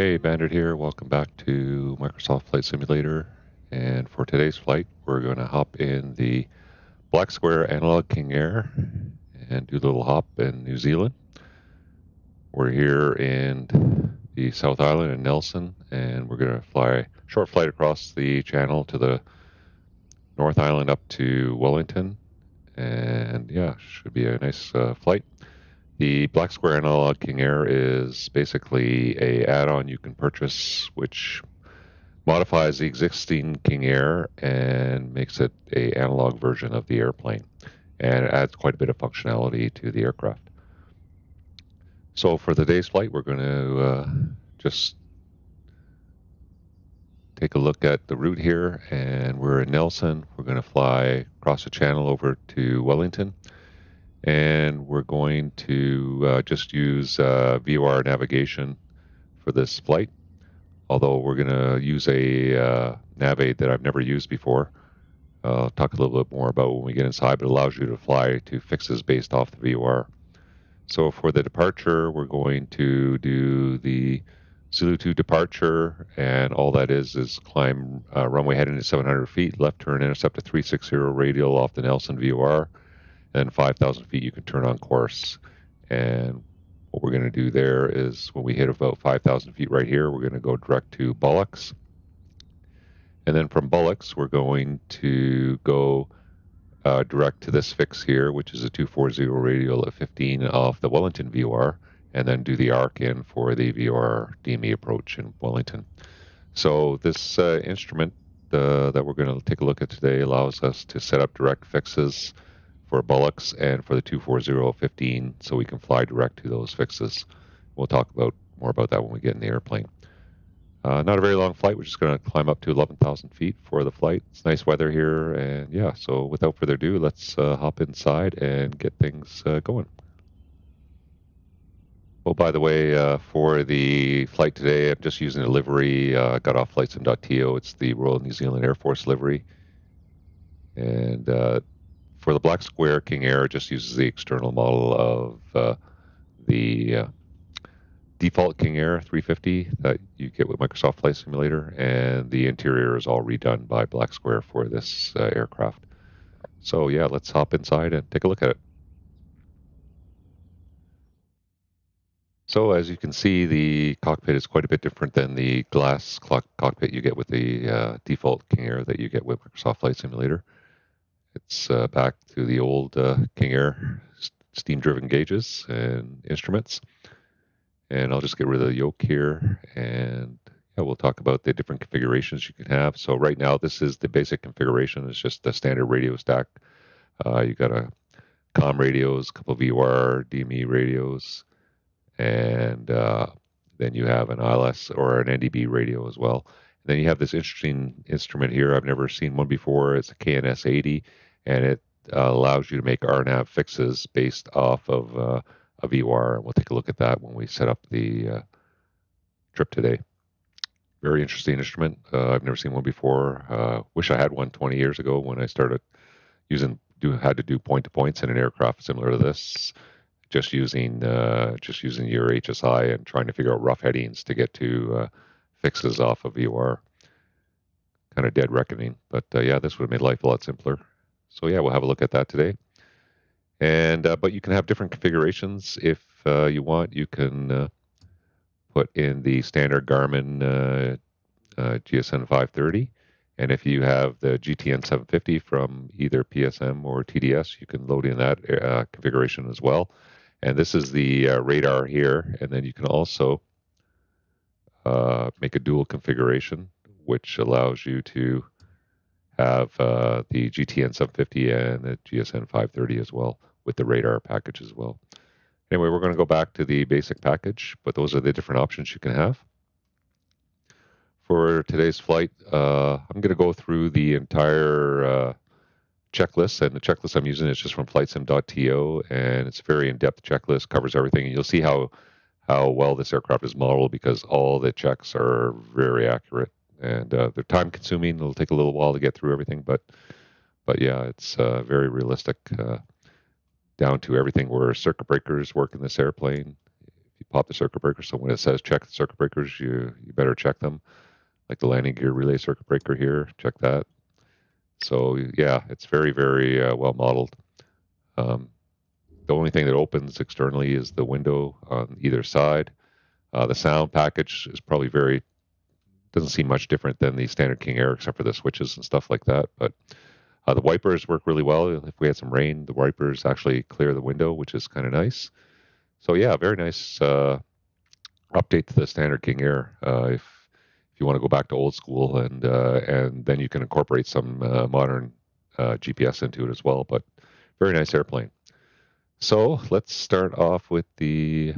Hey, Bandit here. Welcome back to Microsoft Flight Simulator. And for today's flight, we're going to hop in the BlackSquare Analog King Air and do a little hop in New Zealand. We're here in the South Island in Nelson, and we're going to fly a short flight across the channel to the North Island up to Wellington. And yeah, should be a nice flight. The BlackSquare Analog King Air is basically a add-on you can purchase, which modifies the existing King Air and makes it a analog version of the airplane, and it adds quite a bit of functionality to the aircraft. So for today's flight, we're going to just take a look at the route here, and we're in Nelson. We're going to fly across the channel over to Wellington. And we're going to just use VOR navigation for this flight, although we're going to use a nav aid that I've never used before. I'll talk a little bit more about when we get inside, but it allows you to fly to fixes based off the VOR. So for the departure, we're going to do the Zulu 2 departure, and all that is climb runway heading to 700 feet, left turn intercept to 360 radial off the Nelson VOR. And 5,000 feet, you can turn on course. And what we're going to do there is when we hit about 5,000 feet right here, we're going to go direct to Bullocks. And then from Bullocks, we're going to go direct to this fix here, which is a 240 radial at 15 off the Wellington VOR, and then do the arc in for the VOR DME approach in Wellington. So this instrument that we're going to take a look at today allows us to set up direct fixes for Bullocks and for the 240-15, so we can fly direct to those fixes. We'll talk more about that when we get in the airplane. Not a very long flight. We're just going to climb up to 11,000 feet for the flight. It's nice weather here, and yeah, so without further ado, let's hop inside and get things going. Oh, by the way, for the flight today, I'm just using a livery. I got off flightsim.to. It's the Royal New Zealand Air Force livery. And for the BlackSquare King Air, it just uses the external model of the default King Air 350 that you get with Microsoft Flight Simulator, and the interior is all redone by BlackSquare for this aircraft. So yeah, let's hop inside and take a look at it. So as you can see, the cockpit is quite a bit different than the glass cockpit you get with the default King Air that you get with Microsoft Flight Simulator. It's back to the old King Air steam-driven gauges and instruments. And I'll just get rid of the yoke here, and yeah, we'll talk about the different configurations you can have. So right now, this is the basic configuration. It's just the standard radio stack. You got a comm radios, a couple of VOR, DME radios, and then you have an ILS or an NDB radio as well. And then you have this interesting instrument here. I've never seen one before. It's a KNS 80, and it allows you to make RNAV fixes based off of a VOR, and we'll take a look at that when we set up the trip today. Very interesting instrument. I've never seen one before. Wish I had one 20 years ago when I started had to do point-to-points in an aircraft similar to this, just using your HSI and trying to figure out rough headings to get to fixes off of VOR. Kind of dead reckoning, but yeah, this would have made life a lot simpler. So yeah, we'll have a look at that today. And but you can have different configurations if you want. You can put in the standard Garmin GSN 530, and if you have the GTN 750 from either PSM or TDS, you can load in that configuration as well. And this is the radar here, and then you can also make a dual configuration, which allows you to have the GTN 750 and the GSN 530 as well, with the radar package as well. Anyway, we're going to go back to the basic package, but those are the different options you can have. For today's flight, I'm going to go through the entire checklist, and the checklist I'm using is just from flightsim.to, and it's a very in-depth checklist, covers everything, and you'll see how well this aircraft is modeled because all the checks are very accurate, and they're time-consuming. It'll take a little while to get through everything, but yeah, it's very realistic. Down to everything where circuit breakers work in this airplane. pop the circuit breaker. So when it says check the circuit breakers, you better check them. Like the landing gear relay circuit breaker here, check that. So yeah, it's very, very well modeled. The only thing that opens externally is the window on either side. The sound package is probably doesn't seem much different than the standard King Air, except for the switches and stuff like that. But the wipers work really well. If we had some rain, the wipers actually clear the window, which is kind of nice. So yeah, very nice update to the standard King Air. If you want to go back to old school, and then you can incorporate some modern GPS into it as well. But very nice airplane. So let's start off with the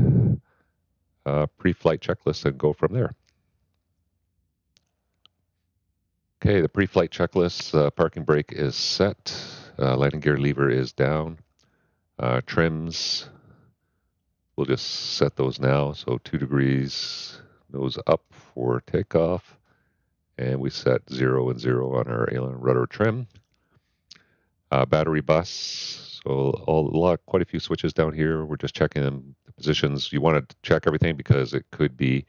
pre-flight checklist and go from there. Okay, the pre-flight checklist, parking brake is set, landing gear lever is down, trims, we'll just set those now. So 2 degrees, nose up for takeoff, and we set 0 and 0 on our aileron rudder trim. Battery bus, so quite a few switches down here. We're just checking the positions. You want to check everything because it could be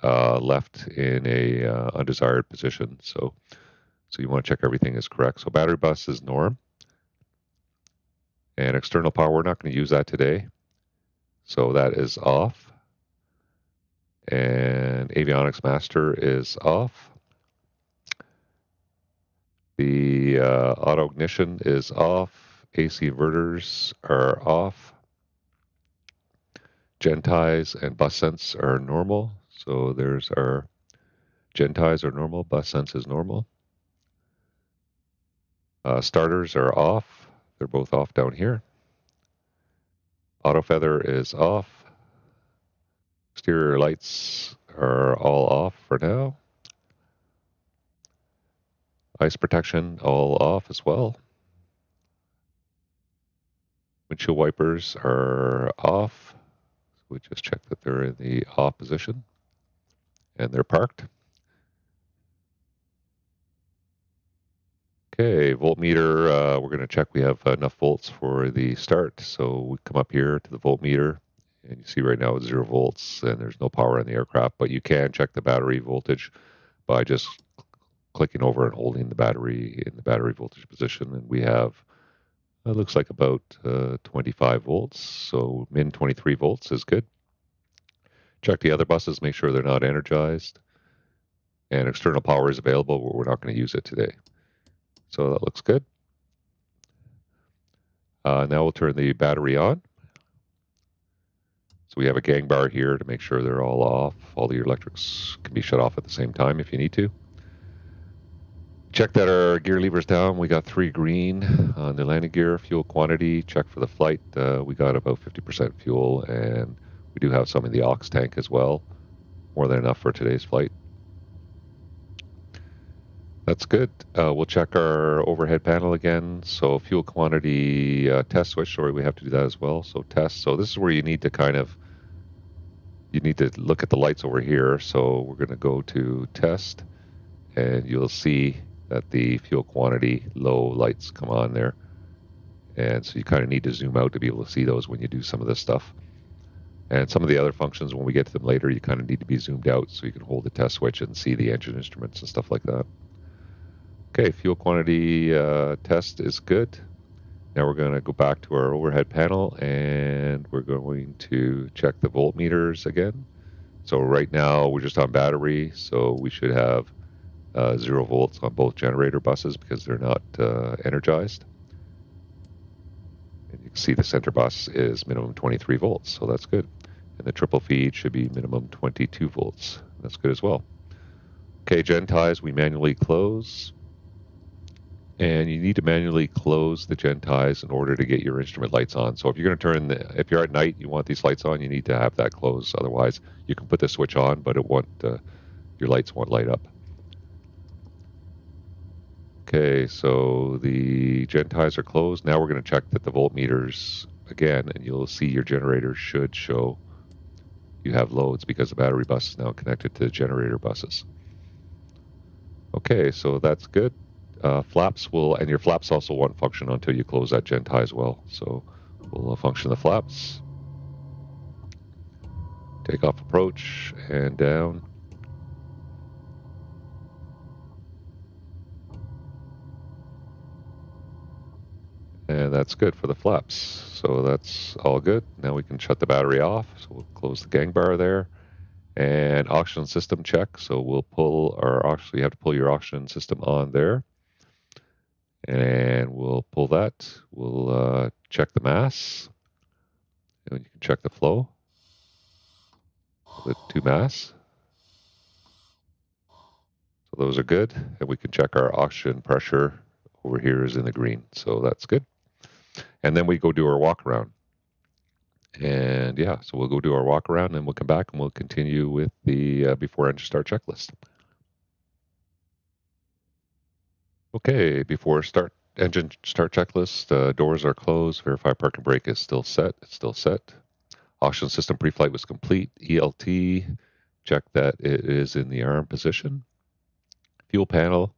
left in a undesired position. So you want to check everything is correct. So battery bus is norm. And external power, we're not going to use that today. So that is off. And avionics master is off. The auto ignition is off. AC inverters are off. Gen ties and bus sense are normal. So there's our gen ties are normal, bus sense is normal. Starters are off. They're both off down here. Auto feather is off. Exterior lights are all off for now. Ice protection all off as well. Windshield wipers are off. We just check that they're in the off position and they're parked. Okay, voltmeter, we're going to check we have enough volts for the start. So we come up here to the voltmeter, and you see right now it's 0 volts and there's no power in the aircraft, but you can check the battery voltage by just clicking over and holding the battery in the battery voltage position. And we have, it looks like about 25 volts, so min 23 volts is good. Check the other buses, make sure they're not energized. And external power is available, but we're not going to use it today. So that looks good. Now we'll turn the battery on. So we have a gang bar here to make sure they're all off. All the electrics can be shut off at the same time if you need to. Check that our gear lever's down. We got 3 green on the landing gear. Fuel quantity, check for the flight. We got about 50% fuel, and we do have some in the aux tank as well. More than enough for today's flight. That's good. We'll check our overhead panel again. So fuel quantity test switch, sorry, we have to do that as well. So test. So this is where you need to look at the lights over here. So we're going to go to test, and you'll see that the fuel quantity low lights come on there. And so you kind of need to zoom out to be able to see those when you do some of this stuff. And some of the other functions, when we get to them later, you kind of need to be zoomed out so you can hold the test switch and see the engine instruments and stuff like that. Okay, fuel quantity test is good. Now we're going to go back to our overhead panel, and we're going to check the voltmeters again. So right now we're just on battery, so we should have 0 volts on both generator buses because they're not energized. And you can see the center bus is minimum 23 volts, so that's good. And the triple feed should be minimum 22 volts. That's good as well. Okay, gen ties we manually close. And you need to manually close the gen ties in order to get your instrument lights on. So if you're going to if you're at night, you want these lights on, you need to have that closed. Otherwise, you can put the switch on, but your lights won't light up. Okay, so the gen ties are closed. Now we're going to check that the voltmeters again, and you'll see your generator should show you have loads because the battery bus is now connected to the generator buses. Okay, so that's good. Flaps and your flaps also won't function until you close that gen tie as well. So we'll function the flaps. Takeoff approach and down. And that's good for the flaps. So that's all good. Now we can shut the battery off. So we'll close the gang bar there. And oxygen system check. So we'll pull our oxygen. You have to pull your oxygen system on there. And we'll pull that. We'll check the mass. And you can check the flow. The two mass. So those are good. And we can check our oxygen pressure. Over here is in the green. So that's good. And then we go do our walk around. And yeah, so we'll go do our walk around and we'll come back and we'll continue with the before engine start checklist. Okay, before engine start checklist, doors are closed, verify park and brake is still set, it's still set. Oxygen system pre-flight was complete, ELT, check that it is in the arm position. Fuel panel,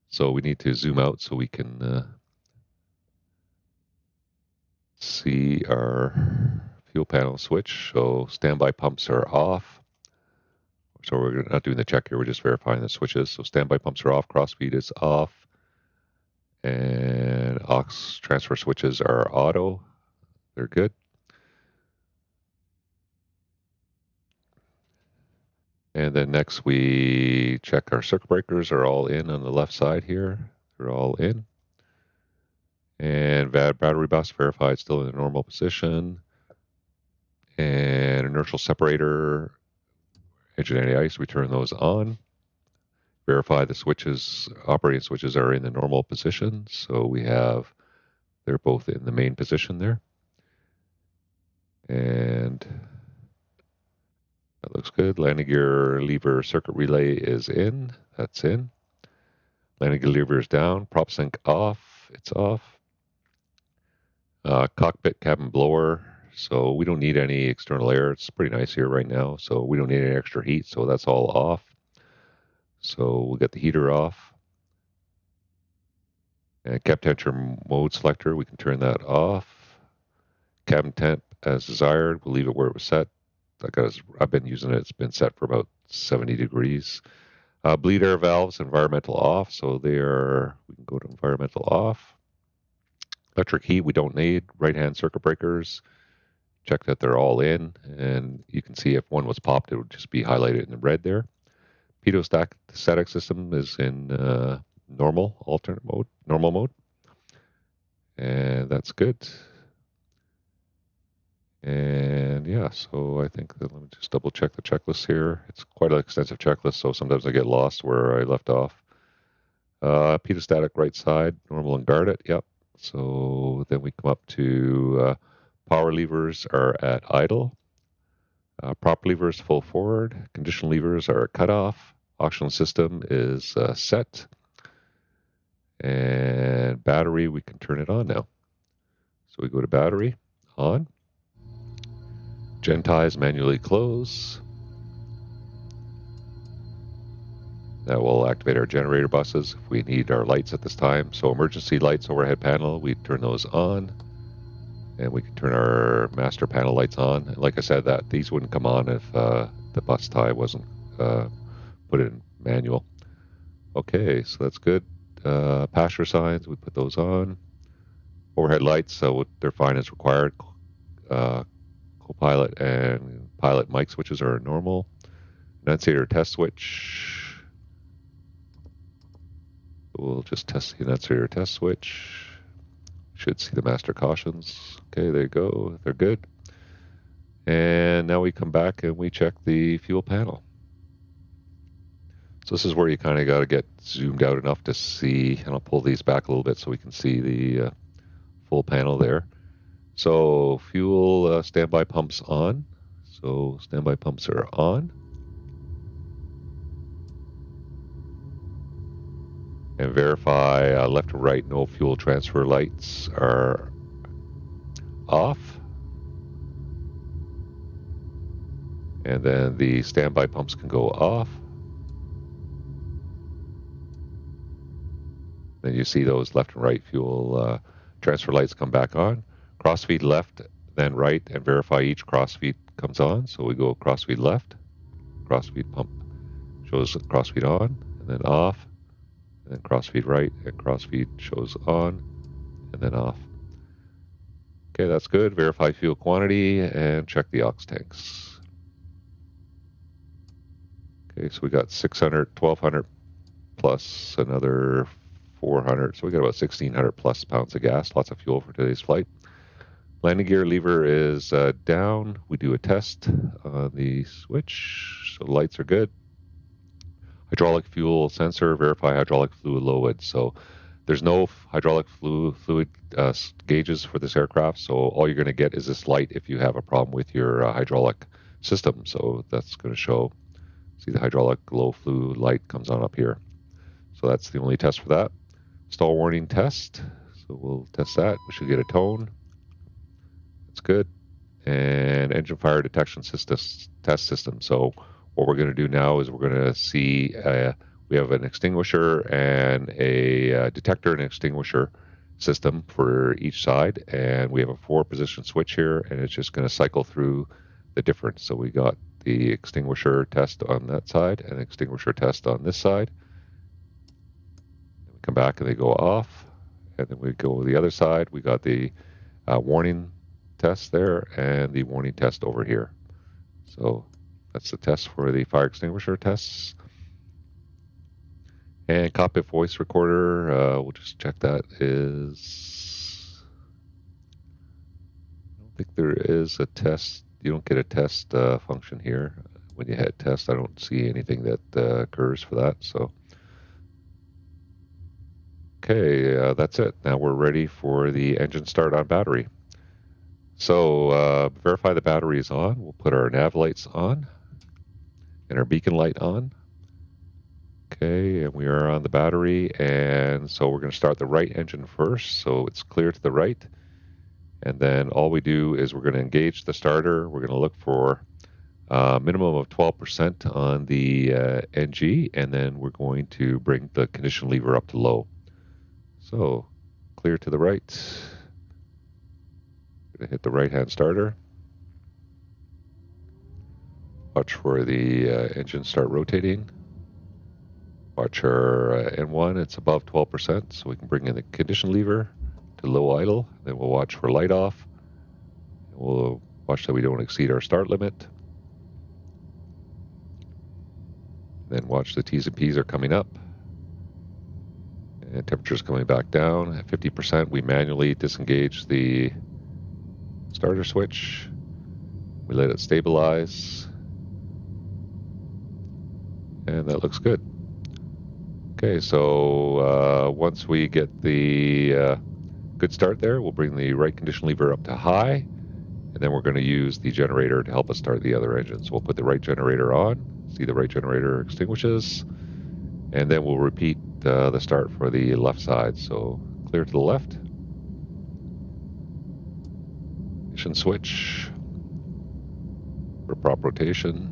so we need to zoom out so we can see our fuel panel switch. So standby pumps are off. So we're not doing the check here, we're just verifying the switches. So standby pumps are off, crossfeed is off, and aux transfer switches are auto. They're good. And then next we check our circuit breakers are all in on the left side here. They're all in. And battery bus verified still in the normal position. And inertial separator, engine anti-ice, we turn those on. Verify the switches, operating switches are in the normal position. So they're both in the main position there. And that looks good. Landing gear lever circuit relay is in. That's in. Landing gear lever is down. Prop sync off. It's off. Cockpit cabin blower. So we don't need any external air. It's pretty nice here right now. So we don't need any extra heat. So that's all off. So we'll get the heater off. And cab temperature mode selector, we can turn that off. Cabin temp as desired. We'll leave it where it was set. I've been using it. It's been set for about 70 degrees. Bleed air valves, environmental off. So we can go to environmental off. Electric heat, we don't need. Right-hand circuit breakers, check that they're all in. And you can see if one was popped, it would just be highlighted in the red there. Pitot static system is in normal mode. And that's good. And yeah, so I think let me just double check the checklist here. It's quite an extensive checklist, so sometimes I get lost where I left off. Pitot static right side, normal and guard it. Yep. So then we come up to power levers are at idle. Prop levers full forward. Condition levers are cut off. Oxygen system is set. And battery, we can turn it on now. So we go to battery, on. Gen ties manually close. That will activate our generator buses if we need our lights at this time. So emergency lights overhead panel, we turn those on. And we can turn our master panel lights on. And like I said, these wouldn't come on if the bus tie wasn't put in manual. Okay, so that's good. Passenger signs, we put those on. Overhead lights, so they're fine as required. Co-pilot and pilot mic switches are normal. Enunciator test switch. We'll just test the enunciator test switch. Should see the master cautions. Okay, there you go. They're good. And now we come back and we check the fuel panel. So this is where you kind of got to get zoomed out enough to see, and I'll pull these back a little bit so we can see the full panel there. So fuel standby pumps on. So standby pumps are on. And verify left and right, no fuel transfer lights are off. And then the standby pumps can go off. Then you see those left and right fuel transfer lights come back on. Crossfeed left, then right, and verify each crossfeed comes on, so we go cross feed left, cross feed pump shows cross feed on, and then off, and then cross feed right, and cross feed shows on, and then off. Okay, that's good. Verify fuel quantity and check the aux tanks. Okay, so we got 600, 1200 plus another 400. So we got about 1600 plus pounds of gas. Lots of fuel for today's flight. Landing gear lever is down. We do a test on the switch. So the lights are good. Hydraulic fuel sensor, verify hydraulic fluid load. So there's no hydraulic fluid gauges for this aircraft, so all you're going to get is this light if you have a problem with your hydraulic system. So that's going to show, see the hydraulic low fluid light comes on up here. So that's the only test for that. Stall warning test, so we'll test that. We should get a tone. That's good. And engine fire detection system, test system. So what we're going to do now is we're going to see we have an extinguisher and a detector and extinguisher system for each side, and we have a 4-position switch here, and it's just going to cycle through the difference. So we got the extinguisher test on that side and extinguisher test on this side. Then we come back and they go off, and then we go to the other side. We got the warning test there and the warning test over here. So that's the test for the fire extinguisher tests. And cockpit voice recorder, we'll just check that is, I don't think there is a test. You don't get a test function here. When you hit test, I don't see anything that occurs for that. So, okay, that's it. Now we're ready for the engine start on battery. So verify the battery is on. We'll put our nav lights on and our beacon light on. Okay, and we are on the battery, and so we're going to start the right engine first, so it's clear to the right. And then all we do is we're going to engage the starter. We're going to look for a minimum of 12% on the NG, and then we're going to bring the condition lever up to low. So clear to the right. Going to hit the right-hand starter. Watch for the engine start rotating. Watch our N1, it's above 12%, so we can bring in the condition lever to low idle. Then we'll watch for light off. We'll watch that we don't exceed our start limit. Then watch the T's and P's are coming up. And temperature's coming back down. At 50%, we manually disengage the starter switch. We let it stabilize. And that looks good. Okay, so once we get the good start there, we'll bring the right condition lever up to high, and then we're going to use the generator to help us start the other engines. We'll put the right generator on, see the right generator extinguishes, and then we'll repeat the start for the left side. So clear to the left. Ignition switch for prop rotation.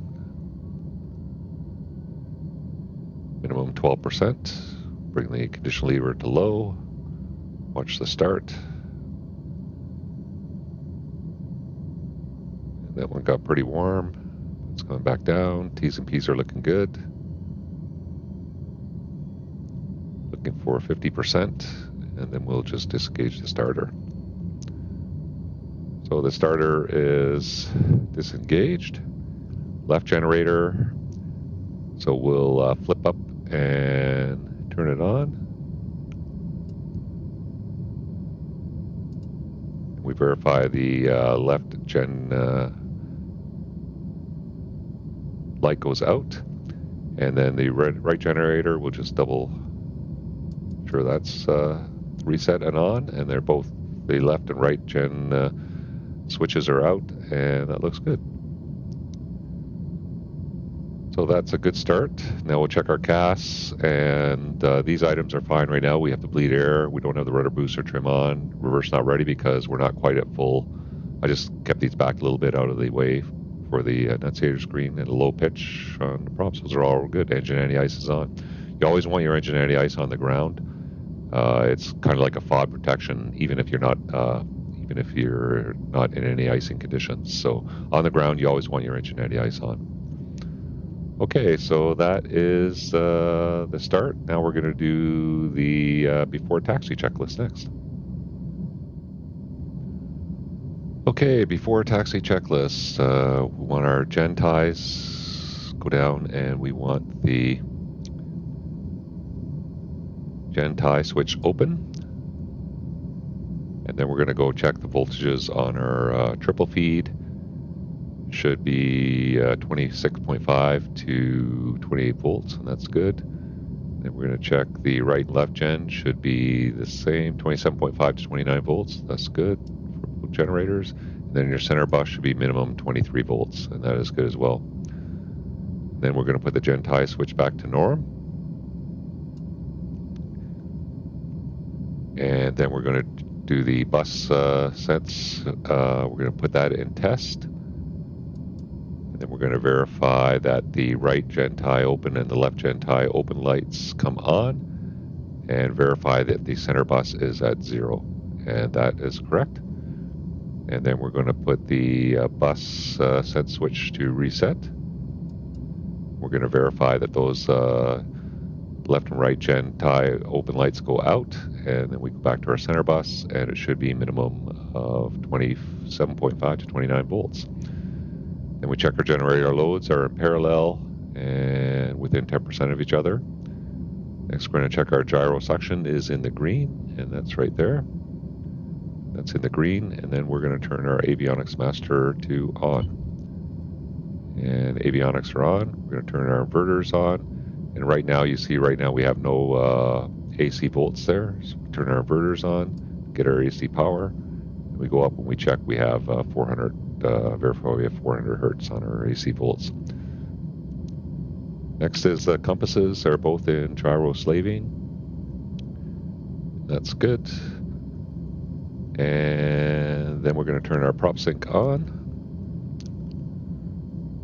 Minimum 12%. Bring the condition lever to low. Watch the start. And that one got pretty warm. It's going back down. T's and P's are looking good. Looking for 50%, and then we'll just disengage the starter. So the starter is disengaged. Left generator. So we'll flip up and turn it on. We verify the left gen light goes out, and then the right generator will just double sure that's reset and on, and they're both, the left and right gen switches are out, and that looks good. So that's a good start. Now we'll check our CAS, and these items are fine right now. We have to bleed air. We don't have the rudder booster trim on. Reverse not ready because we're not quite at full. I just kept these back a little bit out of the way for the enunciator screen and a low pitch on the props. Those are all good. Engine anti-ice is on. You always want your engine anti-ice on the ground. It's kind of like a FOD protection, even if you're not even if you're not in any icing conditions. So on the ground, you always want your engine anti-ice on. Okay, so that is the start. Now we're going to do the before taxi checklist next. Okay, before taxi checklist, we want our gen ties go down, and we want the gen tie switch open. And then we're going to go check the voltages on our triple feed. Should be 26.5 to 28 volts, and that's good. Then we're going to check the right and left gen. Should be the same, 27.5 to 29 volts. That's good for both generators. And then your center bus should be minimum 23 volts, and that is good as well. Then we're going to put the gen tie switch back to norm. And then we're going to do the bus sense. We're going to put that in test. And then we're going to verify that the right gen tie open and the left gen tie open lights come on, and verify that the center bus is at 0. And that is correct. And then we're going to put the bus sense switch to reset. We're going to verify that those left and right gen tie open lights go out, and then we go back to our center bus, and it should be minimum of 27.5 to 29 volts. Then we check our generator loads are in parallel and within 10% of each other. Next, we're going to check our gyro suction is in the green, and that's right there. That's in the green, and then we're going to turn our avionics master to on. And avionics are on. We're going to turn our inverters on. And right now, you see right now we have no AC volts there. So we turn our inverters on, get our AC power. And we go up and we check, we have 400, verify we have 400 hertz on our AC volts. Next is the compasses are both in gyro slaving. That's good. And then we're going to turn our prop sync on.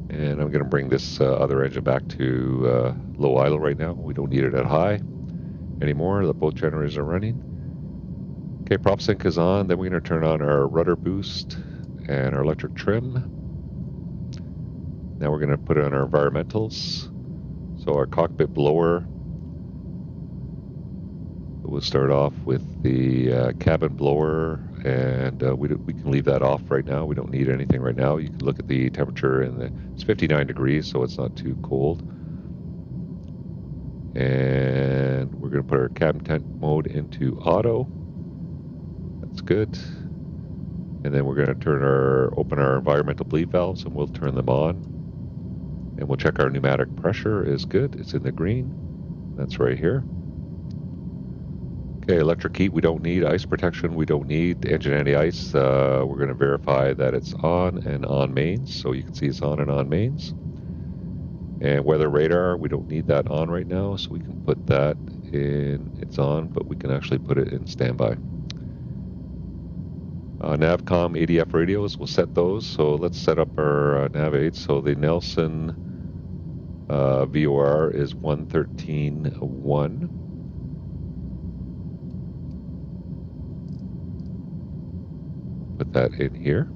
And I'm going to bring this other engine back to low idle right now. We don't need it at high anymore. Both generators are running. Okay, prop sync is on. Then we're going to turn on our rudder boost and our electric trim. Now we're going to put on our environmentals. So our cockpit blower, we'll start off with the cabin blower, and we can leave that off right now. We don't need anything right now. You can look at the temperature, and it's 59 degrees, so it's not too cold. And we're going to put our cabin tent mode into auto. That's good. And then we're going to open our environmental bleed valves, and we'll turn them on. And we'll check our pneumatic pressure is good. It's in the green. That's right here. Okay, electric heat we don't need. Ice protection we don't need. Engine anti-ice, we're going to verify that it's on and on mains. So you can see it's on and on mains. And weather radar, we don't need that on right now. So we can put that in, it's on, but we can actually put it in standby. Navcom ADF radios, we'll set those. So let's set up our nav aids. So the Nelson VOR is 113.1. Put that in here.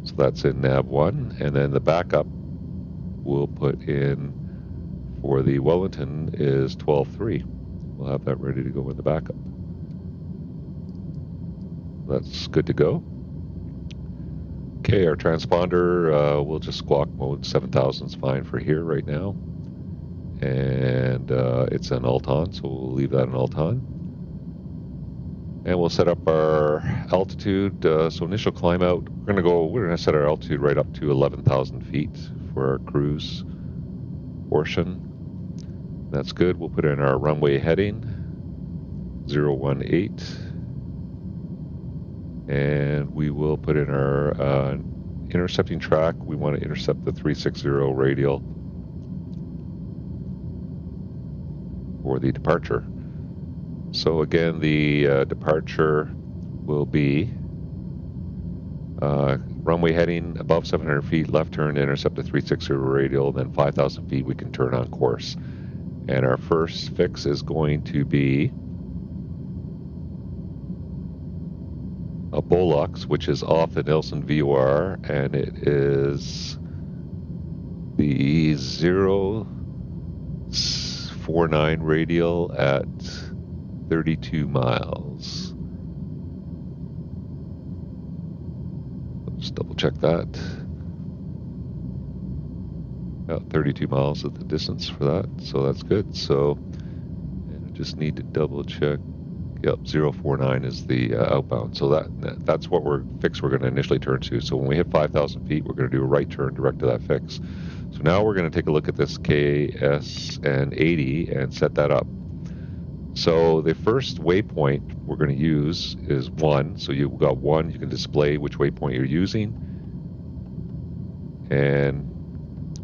So that's in nav 1. And then the backup we'll put in for the Wellington is 12.3. We'll have that ready to go in the backup. That's good to go. Okay, our transponder, we'll just squawk mode 7000 is fine for here right now. And it's an alt-on, so we'll leave that an alt-on. And we'll set up our altitude. So initial climb out, we're going to set our altitude right up to 11,000 feet for our cruise portion. That's good. We'll put in our runway heading, 018. And we will put in our intercepting track. We want to intercept the 360 radial for the departure. So again, the departure will be runway heading above 700 feet, left turn to intercept the 360 radial, then 5,000 feet we can turn on course. And our first fix is going to be a Bolux, which is off the Nelson VOR, and it is the 049 radial at 32 miles. Just double check that. About 32 miles is the distance for that, so that's good. So, and I just need to double check. Yep, 049 is the outbound. So that's what we're going to initially turn to. So when we hit 5,000 feet, we're going to do a right turn direct to that fix. So now we're going to take a look at this KSN80 and set that up. So the first waypoint we're going to use is 1. So you've got 1. You can display which waypoint you're using and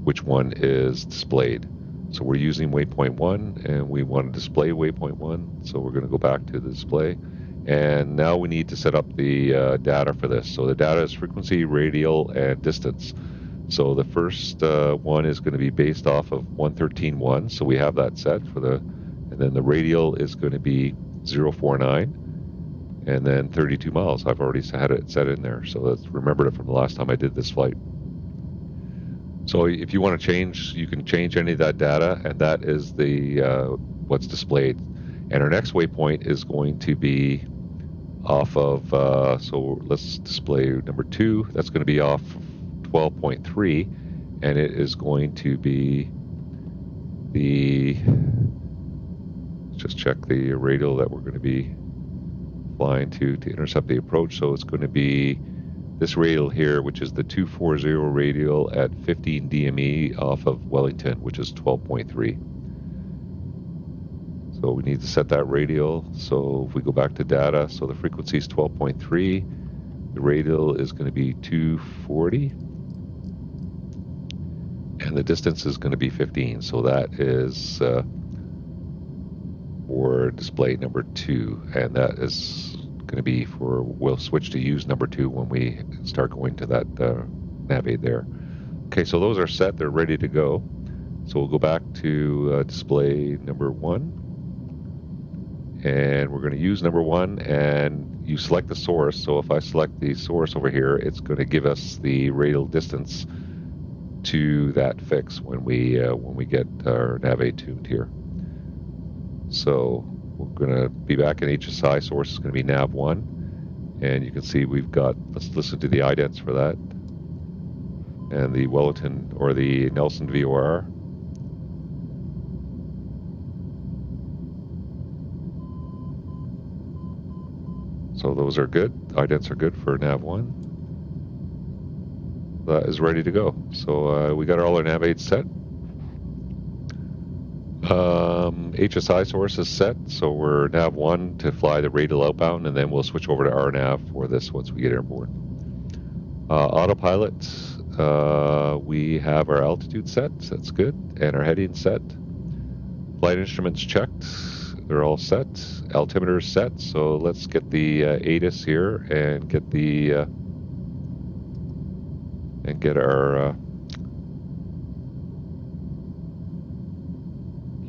which one is displayed. So we're using waypoint 1, and we want to display waypoint 1. So we're going to go back to the display. And now we need to set up the data for this. So the data is frequency, radial, and distance. So the first one is going to be based off of 113.1. So we have that set for the, and then the radial is going to be 049, and then 32 miles. I've already had it set in there. So that's remembered it from the last time I did this flight. So if you want to change, you can change any of that data, and that is the what's displayed. And our next waypoint is going to be off of, so let's display number 2. That's going to be off 12.3, and it is going to be the, let's just check the radial that we're going to be flying to intercept the approach. So it's going to be this radial here, which is the 240 radial at 15 DME off of Wellington, which is 12.3. So we need to set that radial. So if we go back to data, so the frequency is 12.3. The radial is going to be 240. And the distance is going to be 15. So that is for display number 2. And that is going to be for, we'll switch to use number 2 when we start going to that nav aid there. Okay, so those are set, they're ready to go. So we'll go back to display number 1, and we're going to use number 1, and you select the source. So if I select the source over here, it's going to give us the radial distance to that fix when we get our nav aid tuned here. So we're going to be back in HSI. Source is going to be nav1, and you can see we've got, let's listen to the idents for that, and the Wellington or the Nelson VOR. So those are good. Idents are good for nav1. That is ready to go. So we got all our nav aids set. HSI source is set, so we're nav1 to fly the radial outbound, and then we'll switch over to RNAV for this once we get airborne. Autopilot, we have our altitude set, so that's good, and our heading set. Flight instruments checked, they're all set. Altimeter is set, so let's get the ATIS here and get the our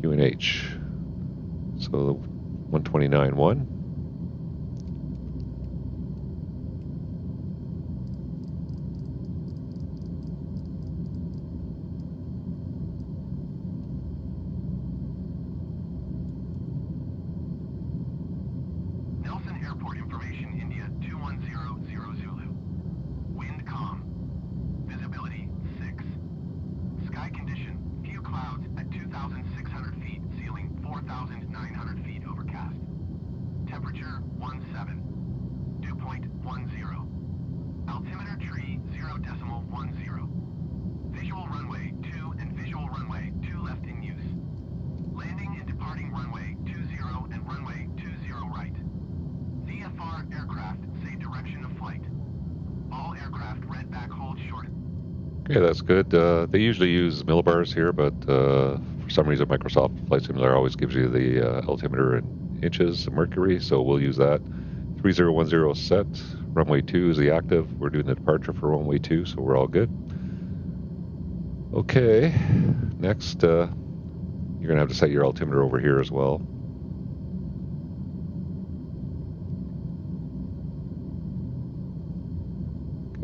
QNH. So 129.1. Nelson Airport information, India 2100 Zulu. Wind calm. Visibility 6. Sky condition, few clouds at 2,600 feet, ceiling 4,900 feet overcast. Temperature 17. Dew point 10. Altimeter tree 0.10. Visual runway 2 and visual runway 2 left in use. Landing and departing runway 20 and runway 20 right. VFR aircraft say direction of flight. All aircraft red back hold short. Okay, that's good. They usually use millibars here, but for some reason Microsoft Flight Simulator always gives you the altimeter in inches of mercury, so we'll use that. 3010 set. Runway 2 is the active. We're doing the departure for runway 2, so we're all good. Okay, next you're going to have to set your altimeter over here as well.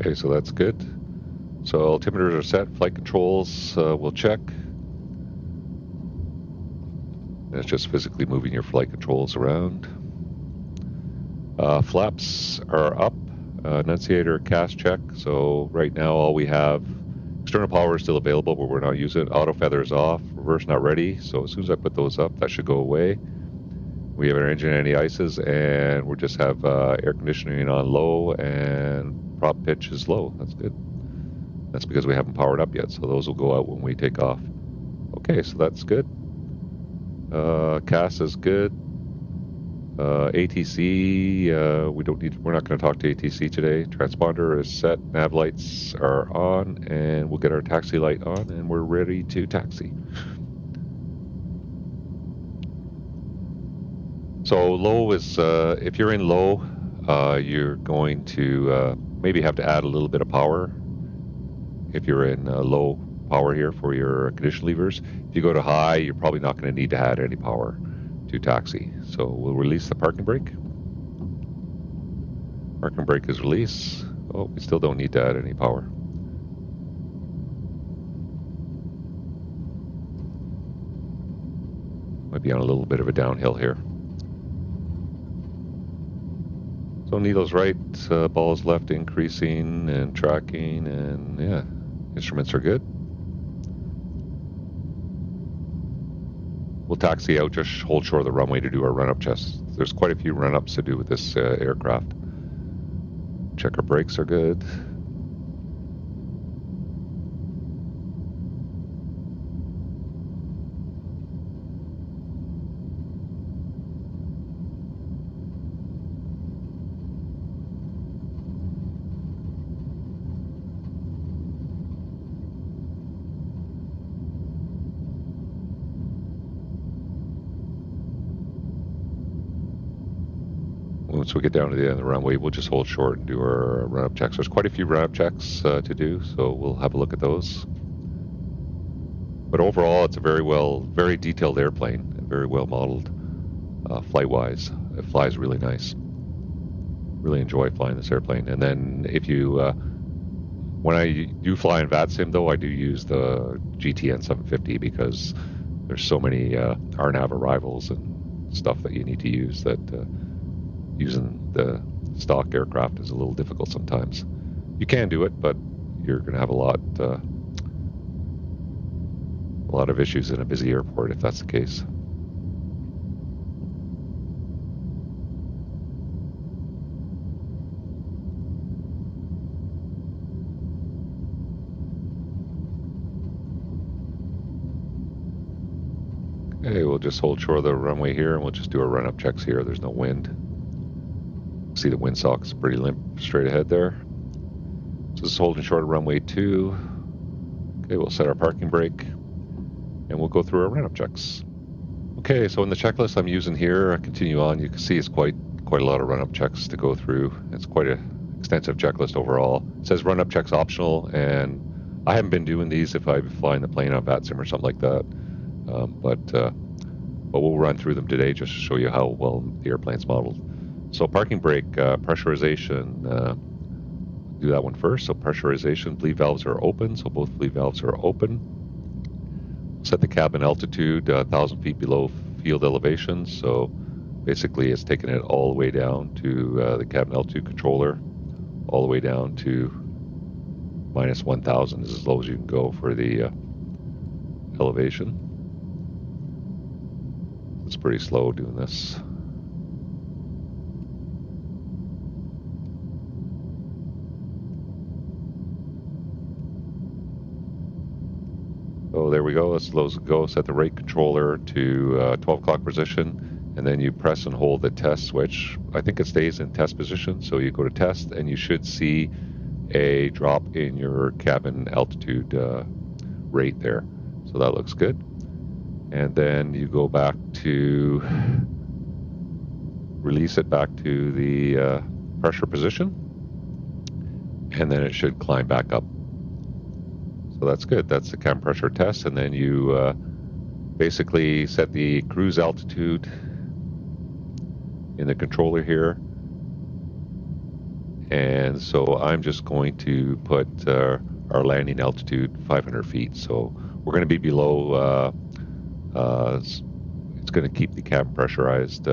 Okay, so that's good. So altimeters are set, flight controls, we'll check. And it's just physically moving your flight controls around. Flaps are up, annunciator cast check. So right now all we have, external power is still available, but we're not using it. Auto feather is off, reverse not ready. So as soon as I put those up, that should go away. We have our engine anti-ices, and we just have air conditioning on low, and prop pitch is low. That's good. That's because we haven't powered up yet, so those will go out when we take off. Okay, so that's good. CAS is good. ATC, we're not going to talk to ATC today. Transponder is set, nav lights are on, and we'll get our taxi light on, and we're ready to taxi. So low is, if you're in low, you're going to maybe have to add a little bit of power if you're in low power here for your condition levers. If you go to high, you're probably not going to need to add any power to taxi. So we'll release the parking brake. Parking brake is released. Oh, we still don't need to add any power. Might be on a little bit of a downhill here. So needle's right, ball's left, increasing and tracking, and yeah, instruments are good. We'll taxi out, just hold short of the runway to do our run-up checks. There's quite a few run-ups to do with this aircraft. Check our brakes are good. Once we get down to the end of the runway, we'll just hold short and do our run-up checks. There's quite a few run-up checks to do, so we'll have a look at those. But overall, it's a very detailed airplane, and very well modeled flight-wise. It flies really nice. Really enjoy flying this airplane. And then if you, when I do fly in VATSIM though, I do use the GTN 750 because there's so many RNAV arrivals and stuff that you need to use that using the stock aircraft is a little difficult sometimes. You can do it, but you're going to have a lot of issues in a busy airport if that's the case. Okay, we'll just hold short of the runway here, and we'll just do our run-up checks here. There's no wind. See the windsock is pretty limp straight ahead there. So this is holding short of runway 2. Okay, we'll set our parking brake, and we'll go through our run-up checks. Okay, so in the checklist I'm using here, I continue on. You can see it's quite a lot of run-up checks to go through. It's quite an extensive checklist overall. It says run-up checks optional, and I haven't been doing these if I'm flying the plane on VATSIM or something like that. But we'll run through them today just to show you how well the airplane's modeled. So parking brake, pressurization, do that one first. So pressurization, bleed valves are open, so both bleed valves are open. Set the cabin altitude 1,000 feet below field elevation, so basically it's taking it all the way down to the cabin altitude controller, all the way down to minus 1,000 is as low as you can go for the elevation. It's pretty slow doing this. So there we go, as low as it goes. Set the rate controller to 12 o'clock position, and then you press and hold the test switch. I think it stays in test position, so you go to test, and you should see a drop in your cabin altitude rate there. So that looks good. And then you go back to release it back to the pressure position, and then it should climb back up. So that's good. That's the cabin pressure test. And then you basically set the cruise altitude in the controller here. And so I'm just going to put our landing altitude 500 feet. So we're going to be below, it's going to keep the cabin pressurized.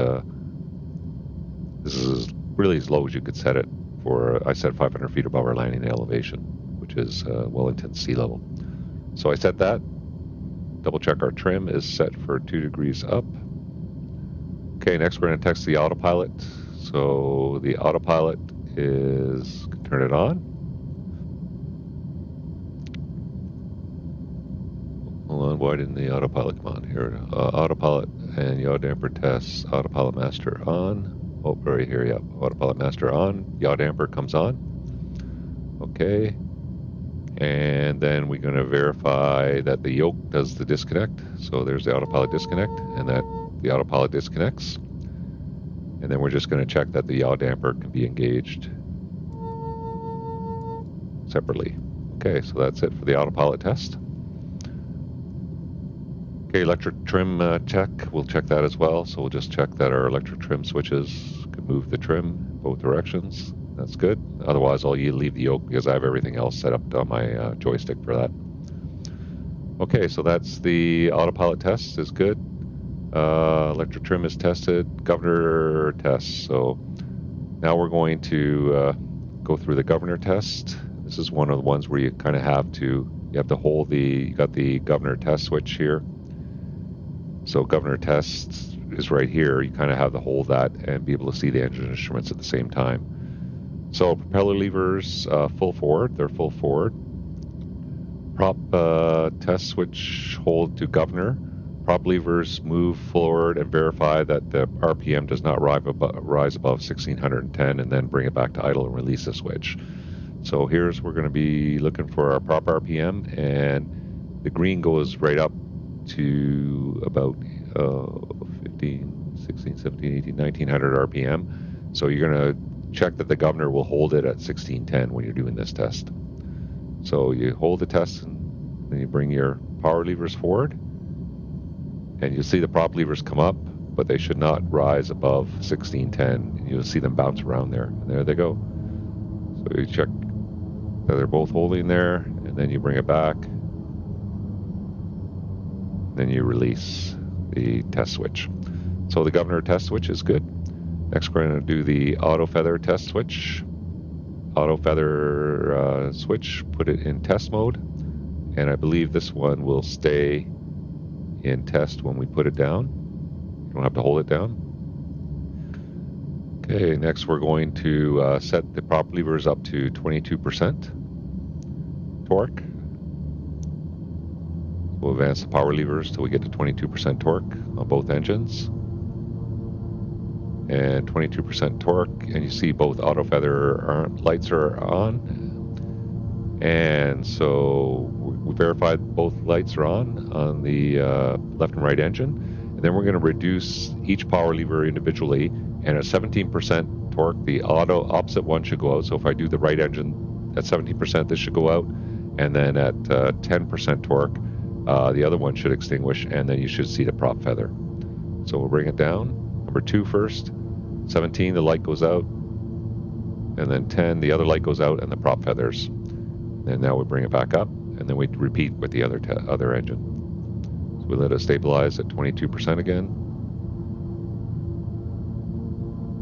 This is really as low as you could set it for. I set 500 feet above our landing elevation, which is Wellington sea level. So I set that. Double check our trim is set for 2 degrees up. Okay, next we're going to test the autopilot. So the autopilot is, turn it on. Hold on, why didn't the autopilot come on here? Autopilot and yaw damper tests, autopilot master on. Oh, right here, yeah, autopilot master on, yaw damper comes on. Okay, and then we're going to verify that the yoke does the disconnect. So there's the autopilot disconnect, and that the autopilot disconnects. And then we're just going to check that the yaw damper can be engaged separately. Okay, so that's it for the autopilot test. Okay, electric trim check, we'll check that as well. So we'll just check that our electric trim switches can move the trim both directions. That's good. Otherwise, I'll leave the yoke because I have everything else set up on my joystick for that. Okay, so that's the autopilot test is good. Electric trim is tested. Governor test. So now we're going to go through the governor test. This is one of the ones where you kind of have to hold you got the governor test switch here. So governor test is right here. You kind of have to hold that and be able to see the engine instruments at the same time. So propeller levers full forward. They're full forward. Prop test switch hold to governor. Prop levers move forward and verify that the RPM does not rise above 1610, and then bring it back to idle and release the switch. So here's we're going to be looking for our prop RPM, and the green goes right up to about 15, 16, 17, 18, 1900 RPM. So you're going to check that the governor will hold it at 1610 when you're doing this test. So you hold the test, and then you bring your power levers forward, and you'll see the prop levers come up, but they should not rise above 1610. You'll see them bounce around there, and there they go. So you check that they're both holding there, and then you bring it back. Then you release the test switch. So the governor test switch is good. Next, we're going to do the auto feather test switch. Auto feather switch, put it in test mode, and I believe this one will stay in test when we put it down. You don't have to hold it down. Okay, next we're going to set the prop levers up to 22% torque. We'll advance the power levers till we get to 22% torque on both engines. And 22% torque, and you see both auto feather lights are on. And so we verified both lights are on the left and right engine. And then we're going to reduce each power lever individually. And at 17% torque, the auto opposite one should go out. So if I do the right engine at 17%, this should go out. And then at 10% torque, the other one should extinguish, and then you should see the prop feather. So we'll bring it down. Number 2 first. 17, the light goes out. And then 10, the other light goes out, and the prop feathers. And now we bring it back up, and then we repeat with the other engine. So we let it stabilize at 22% again.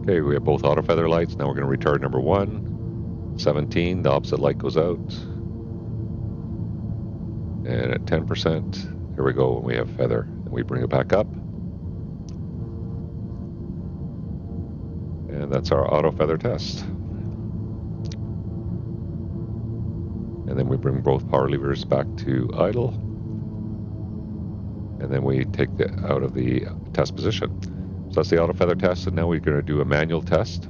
Okay, we have both auto feather lights. Now we're going to retard number 1. 17, the opposite light goes out. And at 10%, here we go, when we have feather. And we bring it back up. And that's our auto feather test. And then we bring both power levers back to idle. And then we take it out of the test position. So that's the auto feather test, and now we're going to do a manual test.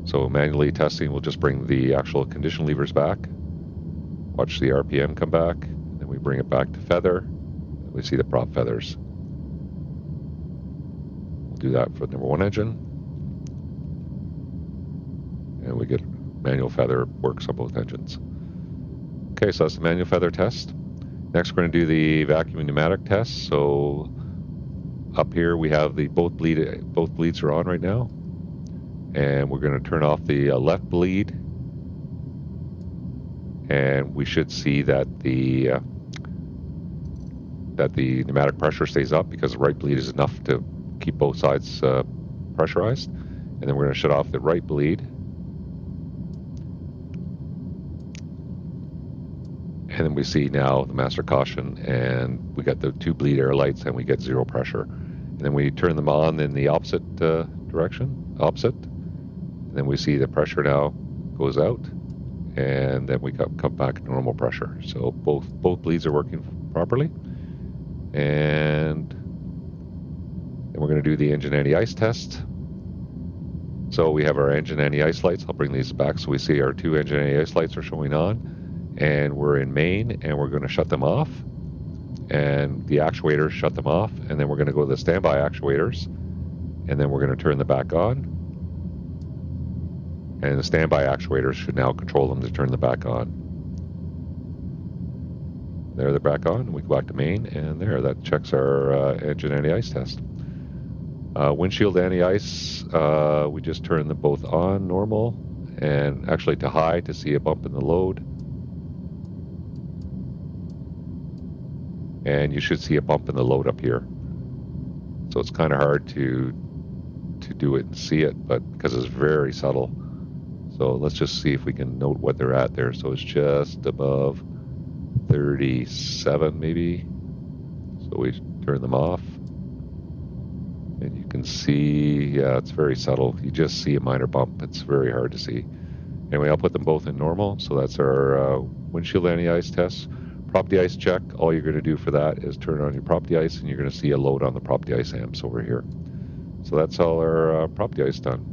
So manually testing, we'll just bring the actual condition levers back. Watch the RPM come back, and then we bring it back to feather, and we see the prop feathers. We'll do that for the number 1 engine. And we get manual feather works on both engines. Okay, so that's the manual feather test. Next, we're going to do the vacuum and pneumatic test. So up here we have the both bleeds are on right now. And we're going to turn off the left bleed, and we should see that the pneumatic pressure stays up, because the right bleed is enough to keep both sides pressurized. And then we're going to shut off the right bleed. And then we see now the master caution, and we got the 2 bleed air lights, and we get 0 pressure. And then we turn them on in the opposite direction, and then we see the pressure now goes out, and then we come back to normal pressure. So both bleeds are working properly. And then we're going to do the engine anti-ice test. So we have our engine anti-ice lights. I'll bring these back so we see our 2 engine anti-ice lights are showing on. And we're in main, and we're going to shut them off. And the actuators shut them off. And then we're going to go to the standby actuators. And then we're going to turn them back on. And the standby actuators should now control them to turn them back on. There, they're back on. We go back to main, and there, that checks our engine anti-ice test. Windshield anti-ice, we just turn them both on normal, and actually to high to see a bump in the load. And you should see a bump in the load up here. So it's kind of hard to do it and see it, but because it's very subtle. So let's just see if we can note what they're at there. So it's just above 37 maybe. So we turn them off. And you can see, yeah, it's very subtle. You just see a minor bump. It's very hard to see. Anyway, I'll put them both in normal. So that's our windshield anti-ice test. Prop de-ice check, all you're going to do for that is turn on your prop de-ice, and you're going to see a load on the prop de-ice amps over here. So that's all our prop de-ice done.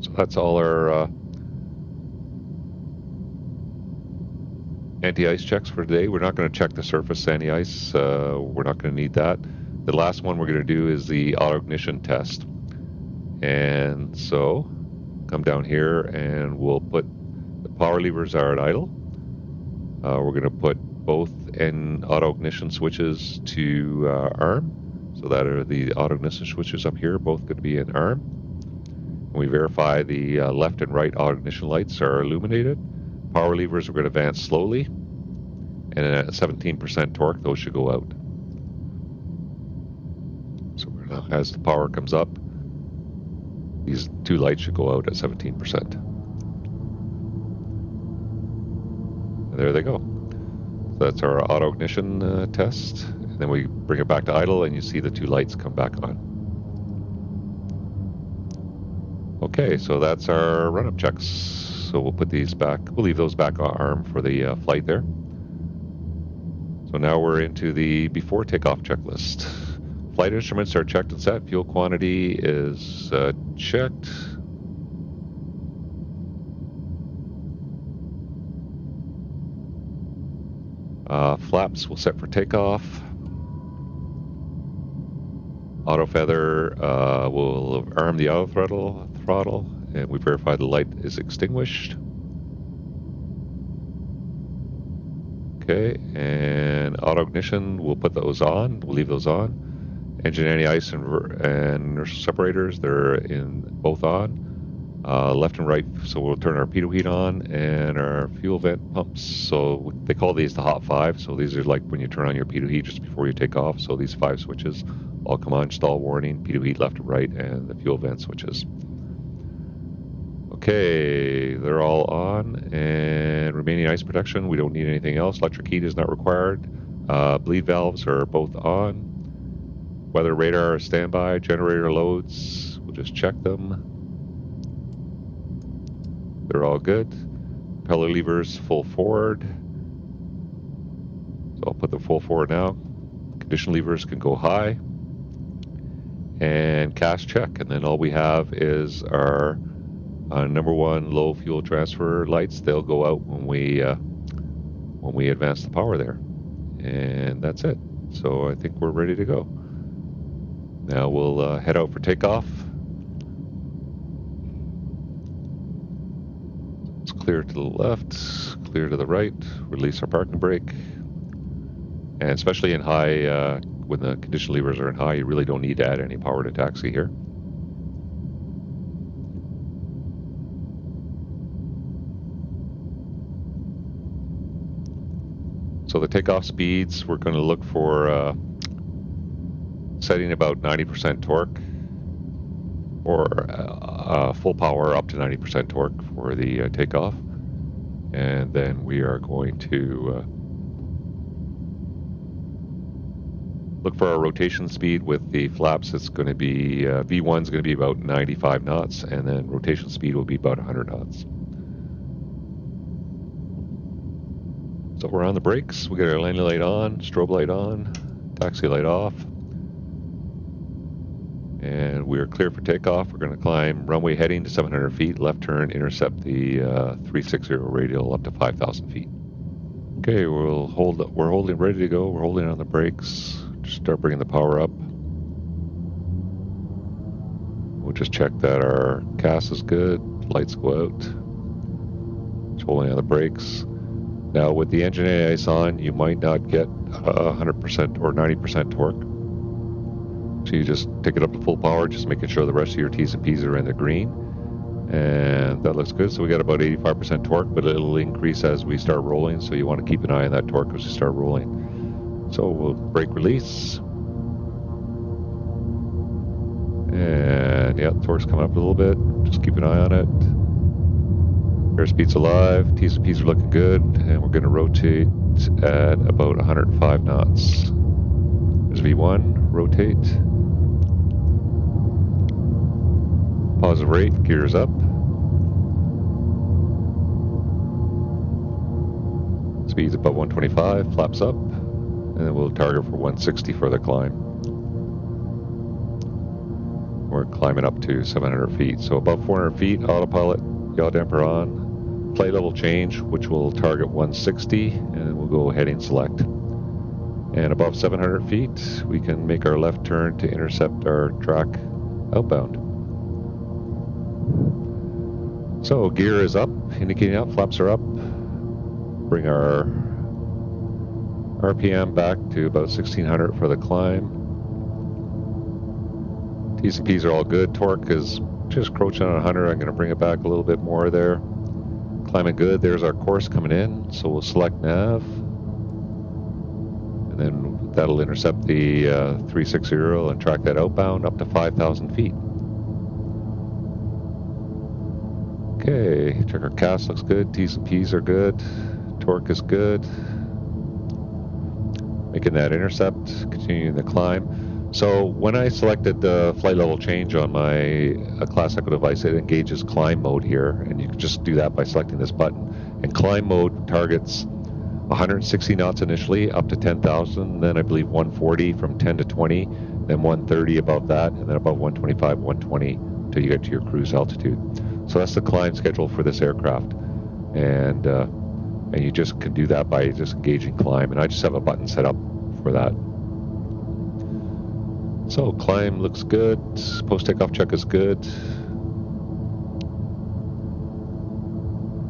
So that's all our anti-ice checks for today. We're not going to check the surface anti-ice. We're not going to need that. The last one we're going to do is the auto ignition test. And so come down here, and we'll put the power levers are at idle. We're going to put both auto ignition switches to arm. So that are the auto ignition switches up here, both going to be in arm. And we verify the left and right auto ignition lights are illuminated. Power levers are going to advance slowly, and at 17% torque, those should go out. So as the power comes up, these 2 lights should go out at 17%. And there they go. So that's our auto ignition test. And then we bring it back to idle, and you see the 2 lights come back on. Okay, so that's our run-up checks. So we'll put these back. We'll leave those back on arm for the flight there. So now we're into the before takeoff checklist. Flight instruments are checked and set. Fuel quantity is checked. Flaps will set for takeoff. Auto feather will arm the auto throttle, and we verify the light is extinguished. Okay, and auto ignition, we'll put those on. We'll leave those on. Engine anti-ice and inertial separators, they're both on. Left and right, so we'll turn our pitot heat on, and our fuel vent pumps. So they call these the hot 5. So these are like when you turn on your pitot heat just before you take off. So these 5 switches all come on: stall warning, pitot heat left and right, and the fuel vent switches. Okay, they're all on. And remaining ice protection, we don't need anything else. Electric heat is not required. Bleed valves are both on. Weather radar is standby. Generator loads, we'll just check them. They're all good. Propeller levers full forward. So I'll put them full forward now. Condition levers can go high. And cast check. And then all we have is our number 1 low fuel transfer lights. They'll go out when we advance the power there. And that's it. So I think we're ready to go. Now we'll head out for takeoff. Let's clear to the left, clear to the right, release our parking brake. And especially in high, when the condition levers are in high, you really don't need to add any power to taxi here. So the takeoff speeds, we're going to look for setting about 90% torque, or full power up to 90% torque for the takeoff. And then we are going to look for our rotation speed with the flaps. It's going to be, V1 is going to be about 95 knots, and then rotation speed will be about 100 knots. So we're on the brakes. We got our landing light on, strobe light on, taxi light off. And we're clear for takeoff. We're going to climb runway heading to 700 feet, left turn, intercept the 360 radial up to 5,000 feet. Okay, we're holding ready to go. We're holding on the brakes. Just start bringing the power up. We'll just check that our CAS is good. Lights go out. Just holding on the brakes. Now with the engine ice on, you might not get 100% or 90% torque. So you just take it up to full power, just making sure the rest of your T's and P's are in the green. And that looks good. So we got about 85% torque, but it'll increase as we start rolling. So you want to keep an eye on that torque as we start rolling. So we'll brake release. And yeah, torque's coming up a little bit. Just keep an eye on it. Airspeed's alive. T's and P's are looking good. And we're going to rotate at about 105 knots. There's V1, rotate. Positive rate, gears up. Speed's about 125, flaps up. And then we'll target for 160 for the climb. We're climbing up to 700 feet. So above 400 feet, autopilot, yaw damper on. Flight level change, which will target 160, and then we'll go heading select. And above 700 feet, we can make our left turn to intercept our track outbound. So gear is up, indicating up, flaps are up. Bring our RPM back to about 1600 for the climb. T's and P's are all good. Torque is just crouching on 100. I'm going to bring it back a little bit more there. Climbing good. There's our course coming in. So we'll select nav. And then that'll intercept the 360 and track that outbound up to 5,000 feet. Okay, check our CAS looks good. T's and P's are good. Torque is good. Making that intercept, continuing the climb. So when I selected the flight level change on my Class Echo device, it engages climb mode here, and you can just do that by selecting this button. And climb mode targets 160 knots initially, up to 10,000, then I believe 140 from 10 to 20, then 130 above that, and then above 125, 120 until you get to your cruise altitude. So that's the climb schedule for this aircraft, and you just can do that by just engaging climb, and I just have a button set up for that. So climb looks good, post takeoff check is good,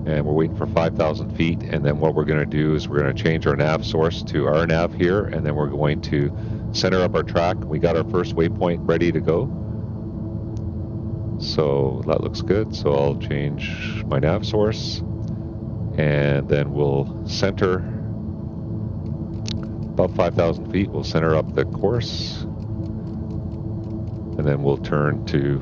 and we're waiting for 5,000 feet, and then what we're going to do is we're going to change our nav source to our nav here, and then we're going to center up our track. We got our first waypoint ready to go. So that looks good. So I'll change my nav source, and then we'll center about 5,000 feet. We'll center up the course, and then we'll turn to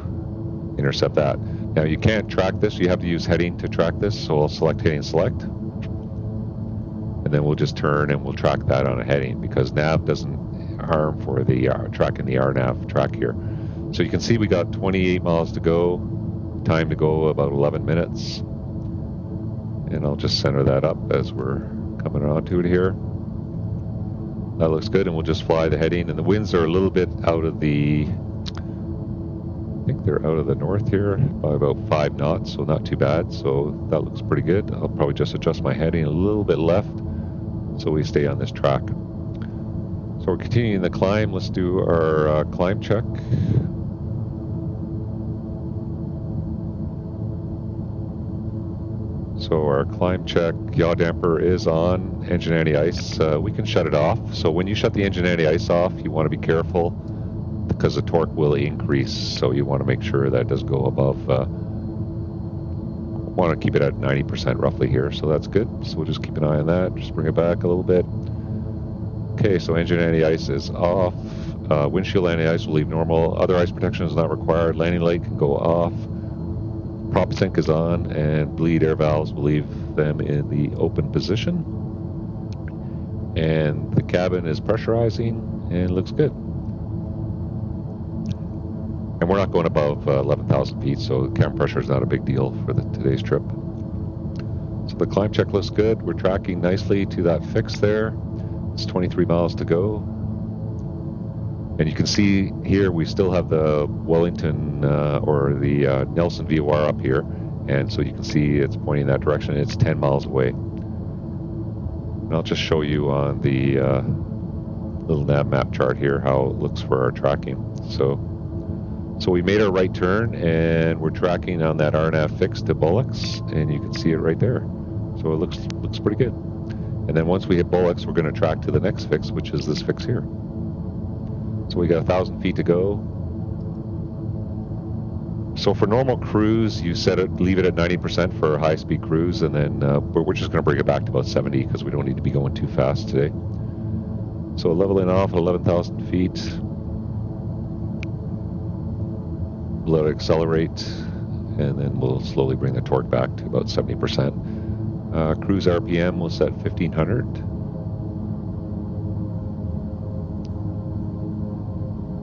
intercept that. Now you can't track this. You have to use heading to track this. So I'll select heading select, and then we'll just turn and we'll track that on a heading because nav doesn't harm for the tracking the RNAV track here. So you can see we got 28 miles to go, time to go about 11 minutes. And I'll just center that up as we're coming onto it here. That looks good, and we'll just fly the heading. And the winds are a little bit out of the, I think they're out of the north here by about 5 knots, so not too bad. So that looks pretty good. I'll probably just adjust my heading a little bit left so we stay on this track. So we're continuing the climb. Let's do our climb check. So our climb check, yaw damper is on, engine anti-ice. We can shut it off. So when you shut the engine anti-ice off, you want to be careful because the torque will increase. So you want to make sure that it doesn't go above, want to keep it at 90% roughly here. So that's good. So we'll just keep an eye on that. Just bring it back a little bit. Okay, so engine anti-ice is off. Windshield anti-ice will leave normal. Other ice protection is not required. Landing light can go off. Prop sync is on, and bleed air valves will leave them in the open position. And the cabin is pressurizing and looks good. And we're not going above 11,000 feet, so cabin pressure is not a big deal for today's trip. So the climb check looks good. We're tracking nicely to that fix there. It's 23 miles to go. And you can see here we still have the Wellington or the Nelson VOR up here. And so you can see it's pointing in that direction. It's 10 miles away. And I'll just show you on the little nav map chart here how it looks for our tracking. So we made our right turn and we're tracking on that RNAV fix to Bullocks, and you can see it right there. So it looks pretty good. And then once we hit Bullocks, we're going to track to the next fix, which is this fix here. So we got 1,000 feet to go. So for normal cruise, you leave it at 90% for a high-speed cruise, and then we're just going to bring it back to about 70 because we don't need to be going too fast today. So leveling off at 11,000 feet. Let it accelerate, and then we'll slowly bring the torque back to about 70%. Cruise RPM will set 1,500.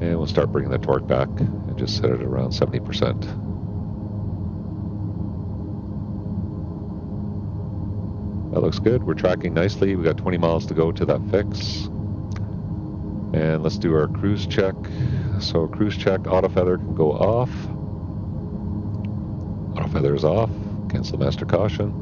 And we'll start bringing the torque back and just set it around 70%. That looks good. We're tracking nicely. We got 20 miles to go to that fix. And let's do our cruise check. So cruise check, auto feather can go off. Auto feather is off. Cancel master caution.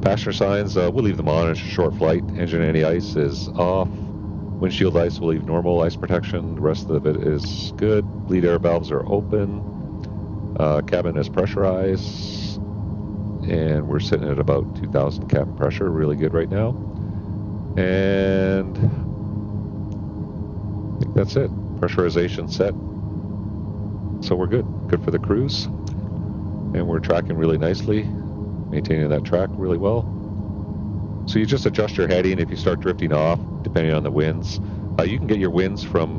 Passenger signs, we'll leave them on. It's a short flight. Engine anti-ice is off. Windshield ice will leave normal ice protection. The rest of it is good. Bleed air valves are open. Cabin is pressurized. And we're sitting at about 2,000 cabin pressure. Really good right now. And I think that's it. Pressurization set. So we're good. Good for the cruise. And we're tracking really nicely. Maintaining that track really well. So you just adjust your heading if you start drifting off, depending on the winds. You can get your winds from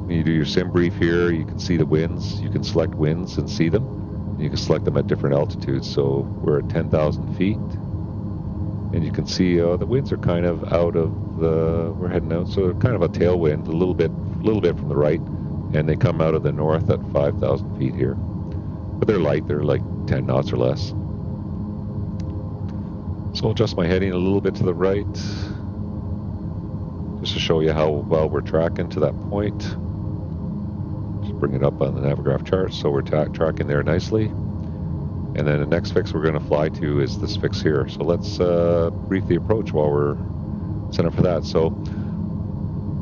when you do your sim brief here, you can see the winds. You can select winds and see them. You can select them at different altitudes. So we're at 10,000 feet. And you can see the winds are kind of out of we're heading out, so kind of a tailwind, a little bit from the right. And they come out of the north at 5,000 feet here. But they're light, they're like 10 knots or less. So I'll adjust my heading a little bit to the right, just to show you how well we're tracking to that point. Just bring it up on the Navigraph chart, so we're tracking there nicely. And then the next fix we're going to fly to is this fix here. So let's brief the approach while we're set up for that. So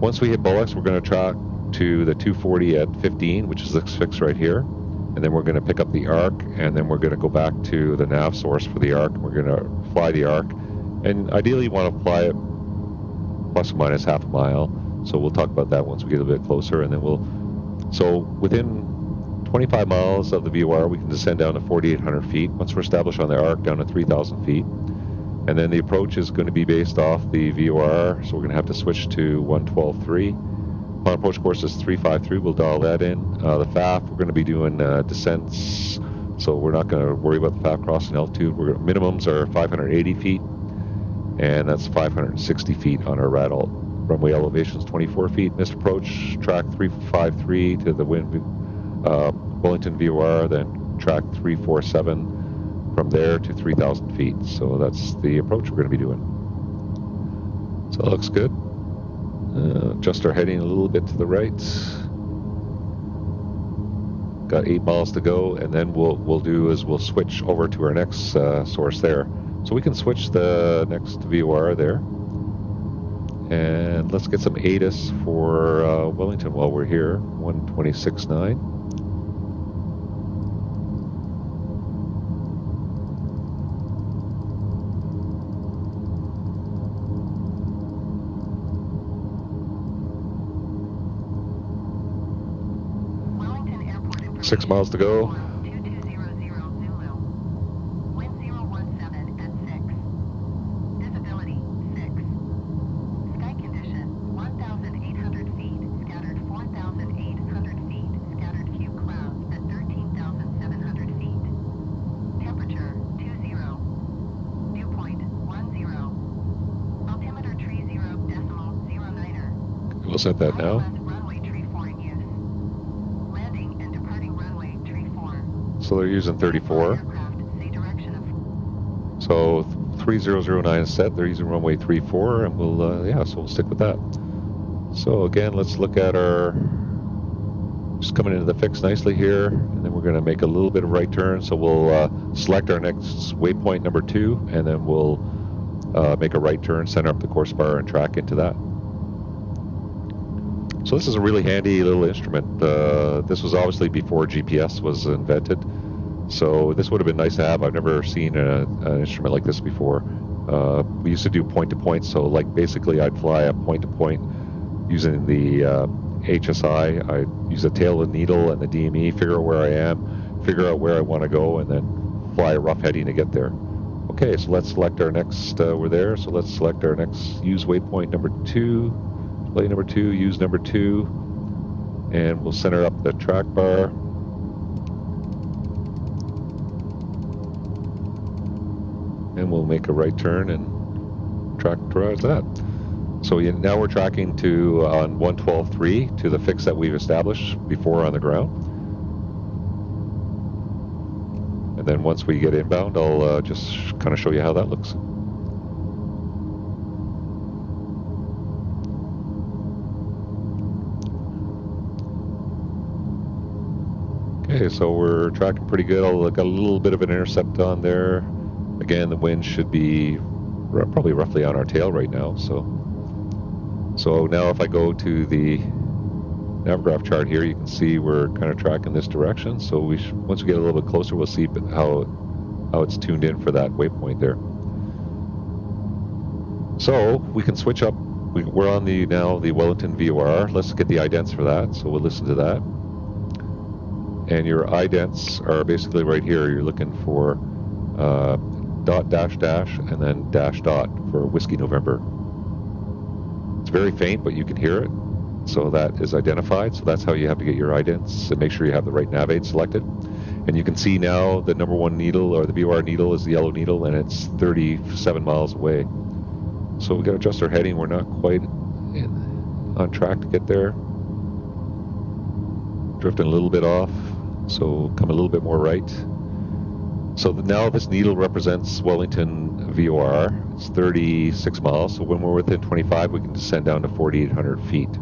once we hit Bullocks, we're going to track to the 240 at 15, which is this fix right here. And then we're going to pick up the arc, and then we're going to go back to the nav source for the arc. We're going to fly the arc, and ideally you want to fly it plus or minus half a mile. So we'll talk about that once we get a bit closer, and then so within 25 miles of the VOR, we can descend down to 4,800 feet. Once we're established on the arc, down to 3,000 feet. And then the approach is going to be based off the VOR, so we're going to have to switch to 112.3. Upon approach course is 353. We'll dial that in. The FAF, we're going to be doing descents, so we're not going to worry about the FAF crossing altitude. Minimums are 580 feet, and that's 560 feet on our RAD-alt. Runway elevation is 24 feet. Missed approach, track 353 to the Wellington VOR, then track 347 from there to 3,000 feet. So that's the approach we're going to be doing. So that looks good. Adjust our heading a little bit to the right. Got 8 miles to go, and then we'll switch over to our next source there. So we can switch the next VOR there. And let's get some ATIS for Wellington while we're here. 126.9. Wellington Airport information. 6 miles to go. 2200 Zulu. Wind 017 at 6. Visibility we'll set that now. Runway tree 4 in use. Landing and departing runway tree 4. So they're using 34. Aircraft, see direction of. So 3009 is set. They're using runway 34, and we'll yeah, so we'll stick with that. So again, let's look at our, just coming into the fix nicely here, and then we're going to make a little bit of right turn. So we'll select our next waypoint number 2, and then we'll make a right turn, center up the course bar, and track into that. So this is a really handy little instrument. This was obviously before GPS was invented, so this would have been nice to have. I've never seen an instrument like this before. We used to do point-to-point, so like basically I'd fly a point-to-point using the HSI. I use the tail of the needle and the DME, figure out where I am, figure out where I want to go, and then fly a rough heading to get there. Okay, so let's select our next, we're there, so let's select our next use waypoint number 2. Play number 2, use number 2, and we'll center up the track bar. And we'll make a right turn and track towards that. So now we're tracking to on 112.3 to the fix that we've established before on the ground. And then once we get inbound, I'll just kind of show you how that looks. Okay, so we're tracking pretty good. I'll got a little bit of an intercept on there. Again, the wind should be probably roughly on our tail right now. So now if I go to the Navigraph chart here, you can see we're kind of tracking this direction. So once we get a little bit closer, we'll see how it's tuned in for that waypoint there. So we can switch up. We're on now the Wellington VOR. Let's get the idents for that. So we'll listen to that. And your idents are basically right here. You're looking for dot dash dash and then dash dot for Whiskey November. It's very faint, but you can hear it. So that is identified. So that's how you have to get your idents and make sure you have the right nav aid selected. And you can see now the number 1 needle, or the VOR needle, is the yellow needle, and it's 37 miles away. So we got to adjust our heading. We're not quite on track to get there. Drifting a little bit off. So come a little bit more right. So now this needle represents Wellington VOR. It's 36 miles. So when we're within 25, we can descend down to 4,800 feet.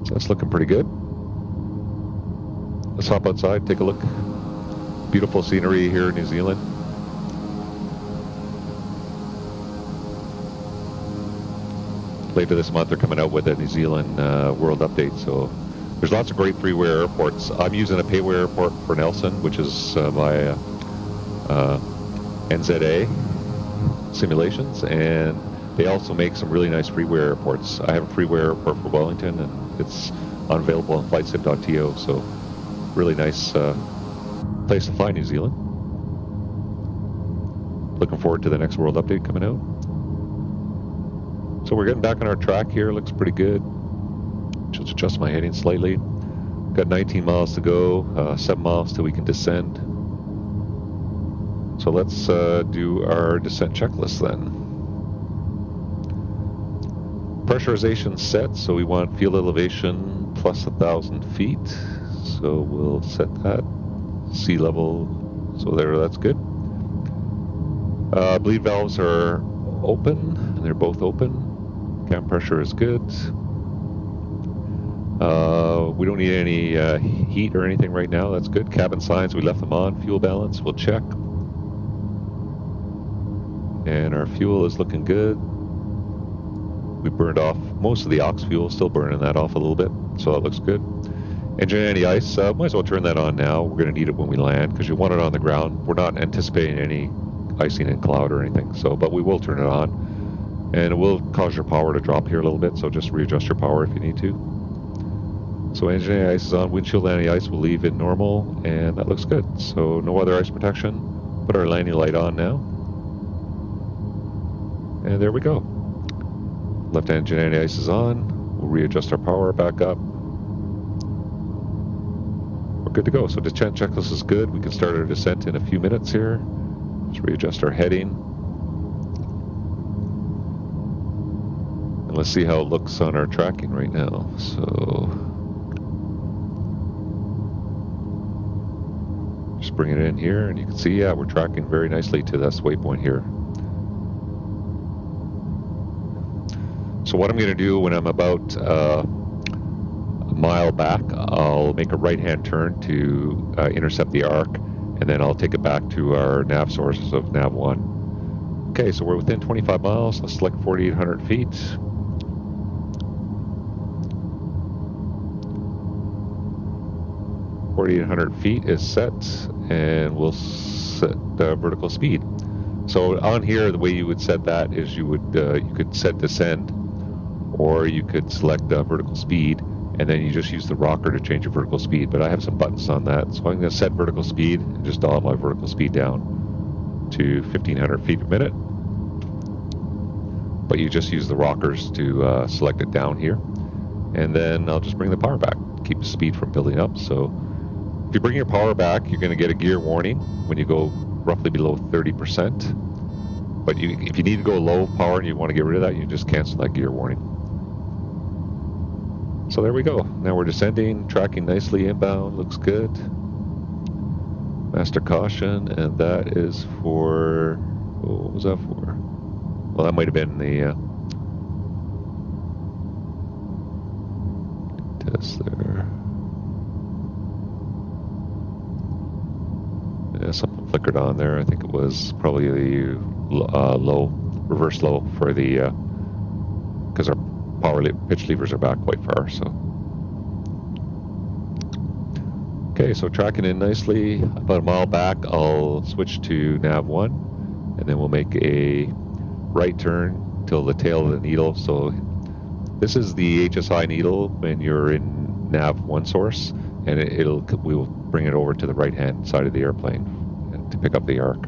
So that's looking pretty good. Let's hop outside, take a look. Beautiful scenery here in New Zealand. Later this month, they're coming out with a New Zealand World Update. So there's lots of great freeware airports. I'm using a payware airport for Nelson, which is my NZA simulations, and they also make some really nice freeware airports. I have a freeware airport for Wellington, and it's unavailable on flightsim.to, so really nice place to fly, New Zealand. Looking forward to the next World Update coming out. So we're getting back on our track here. Looks pretty good. Just adjust my heading slightly. Got 19 miles to go, 7 miles till we can descend. So let's do our descent checklist then. Pressurization set, so we want field elevation plus 1,000 feet. So we'll set that. Sea level, so there, that's good. Bleed valves are open, and they're both open. Cam pressure is good. We don't need any heat or anything right now. That's good. Cabin signs, we left them on. Fuel balance, we'll check. And our fuel is looking good. We burned off most of the aux fuel, still burning that off a little bit, so that looks good. Engine anti-ice, might as well turn that on now. We're going to need it when we land because you want it on the ground. We're not anticipating any icing in cloud or anything, so but we will turn it on. And it will cause your power to drop here a little bit, so just readjust your power if you need to. So engine anti-ice is on. Windshield anti-ice will leave it normal, and that looks good. So no other ice protection. Put our landing light on now. And there we go. Left engine anti-ice is on. We'll readjust our power back up. We're good to go. So the descent checklist is good. We can start our descent in a few minutes here. Just readjust our heading. And let's see how it looks on our tracking right now. So just bring it in here, and you can see, yeah, we're tracking very nicely to this waypoint here. So what I'm going to do when I'm about a mile back, I'll make a right-hand turn to intercept the arc, and then I'll take it back to our nav sources of NAV1. Okay, so we're within 25 miles. Let's select 4,800 feet. 4,800 feet is set, and we'll set vertical speed. So on here, the way you would set that is you could set descend, or you could select vertical speed, and then you just use the rocker to change your vertical speed. But I have some buttons on that, so I'm going to set vertical speed and just dial my vertical speed down to 1,500 feet per minute. But you just use the rockers to select it down here, and then I'll just bring the power back, keep the speed from building up. So if you bring your power back, you're going to get a gear warning when you go roughly below 30%. But if you need to go low power and you want to get rid of that, you just cancel that gear warning. So there we go. Now we're descending, tracking nicely inbound, looks good. Master caution, and that is for, what was that for? Well, that might have been the test there. Yeah, something flickered on there. I think it was probably the low, reverse low for the, because our power pitch levers are back quite far. So, okay, so tracking in nicely. About a mile back, I'll switch to NAV1, and then we'll make a right turn till the tail of the needle. So this is the HSI needle when you're in NAV1 source, and we will bring it over to the right hand side of the airplane to pick up the arc.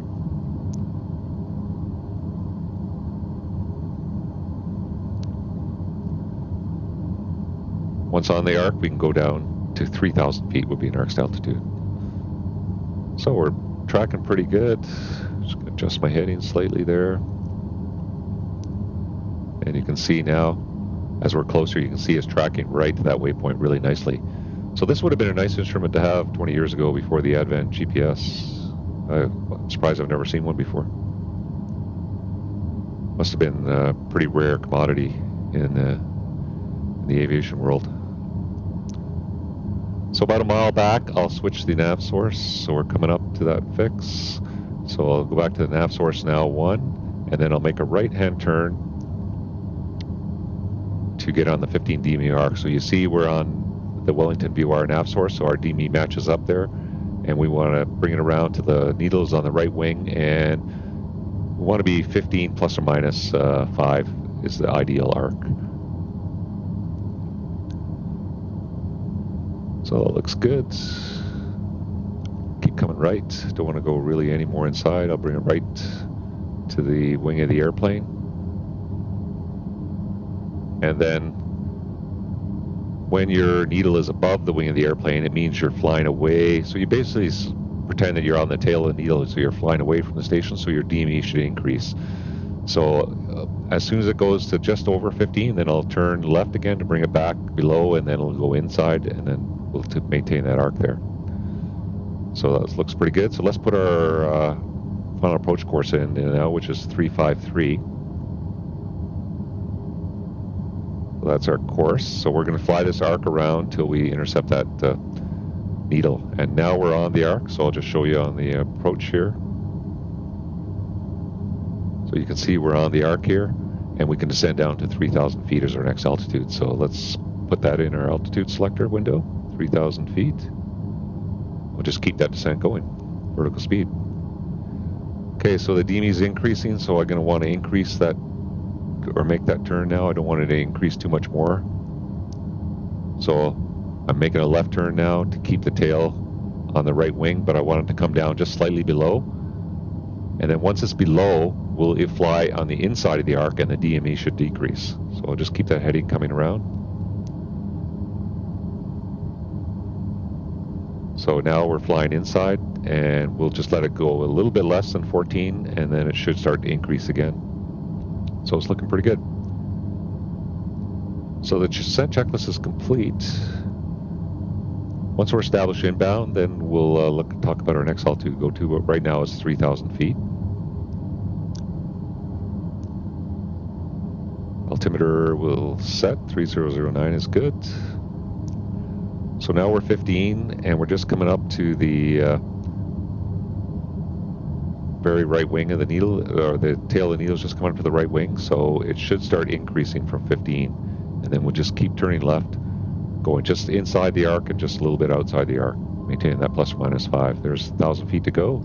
Once on the arc, we can go down to 3,000 feet would be our next altitude. So we're tracking pretty good. Just gonna adjust my heading slightly there. And you can see now, as we're closer, you can see it's tracking right to that waypoint really nicely. So this would have been a nice instrument to have 20 years ago before the advent GPS. I'm surprised I've never seen one before. Must have been a pretty rare commodity in the aviation world. So about a mile back, I'll switch the nav source. So we're coming up to that fix. So I'll go back to the nav source now 1, and then I'll make a right-hand turn to get on the 15 DME arc. So you see we're on the Wellington VOR nav source, so our DME matches up there, and we want to bring it around to the needles on the right wing, and we want to be 15 plus or minus 5 is the ideal arc. So it looks good. Keep coming right. Don't want to go really any more inside. I'll bring it right to the wing of the airplane. And then when your needle is above the wing of the airplane, it means you're flying away. So you basically pretend that you're on the tail of the needle, so you're flying away from the station, so your DME should increase. So as soon as it goes to just over 15, then I'll turn left again to bring it back below, and then it'll go inside, and then we'll maintain that arc there. So that looks pretty good. So let's put our final approach course in now, which is 353. So that's our course. So we're going to fly this arc around till we intercept that needle. And now we're on the arc, so I'll just show you on the approach here. So you can see we're on the arc here, and we can descend down to 3,000 feet as our next altitude. So let's put that in our altitude selector window, 3,000 feet. We'll just keep that descent going, vertical speed. Okay, so the DME is increasing, so I'm going to want to increase that, or make that turn now. I don't want it to increase too much more. So I'm making a left turn now to keep the tail on the right wing, but I want it to come down just slightly below. And then once it's below, will it fly on the inside of the arc, and the DME should decrease. So I'll just keep that heading coming around. So now we're flying inside, and we'll just let it go a little bit less than 14, and then it should start to increase again. So it's looking pretty good. So the descent checklist is complete. Once we're established inbound, then we'll talk about our next altitude to go to, but right now it's 3,000 feet. Altimeter will set, 3009 is good. So now we're 15, and we're just coming up to the very right wing of the needle, or the tail of the needle is just coming up to the right wing, so it should start increasing from 15, and then we'll just keep turning left, going just inside the arc and just a little bit outside the arc, maintaining that plus or minus 5. There's 1,000 feet to go.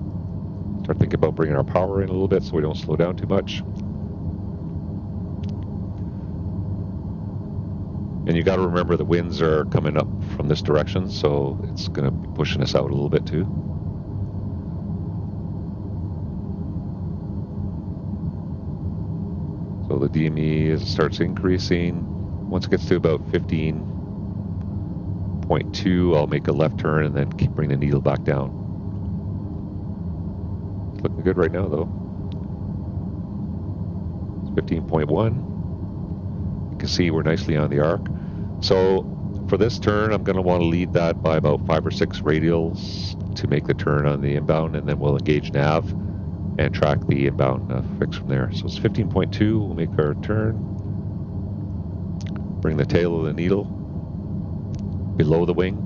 Start thinking about bringing our power in a little bit so we don't slow down too much. And you got to remember the winds are coming up from this direction, so it's going to be pushing us out a little bit too. So the DME starts increasing. Once it gets to about 15.2, I'll make a left turn and then bring the needle back down. It's looking good right now though. It's 15.1. You can see we're nicely on the arc. So for this turn, I'm going to want to lead that by about 5 or 6 radials to make the turn on the inbound, and then we'll engage nav and track the inbound fix from there. So it's 15.2, we'll make our turn. Bring the tail of the needle below the wing.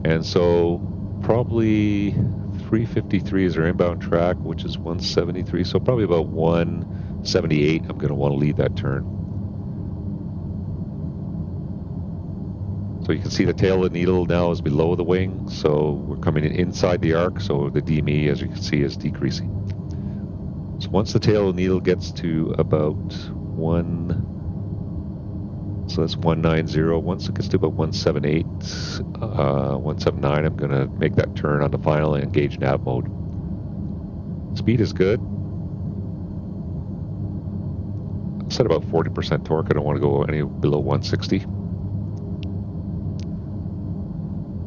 And so probably 353 is our inbound track, which is 173. So probably about 178, I'm going to want to lead that turn. So you can see the tail of the needle now is below the wing, so we're coming in inside the arc, so the DME, as you can see, is decreasing. So once the tail of the needle gets to about 1, so that's 190, once it gets to about 178, 179, I'm going to make that turn on the final and engage nav mode. Speed is good. I'll set about 40% torque. I don't want to go any below 160.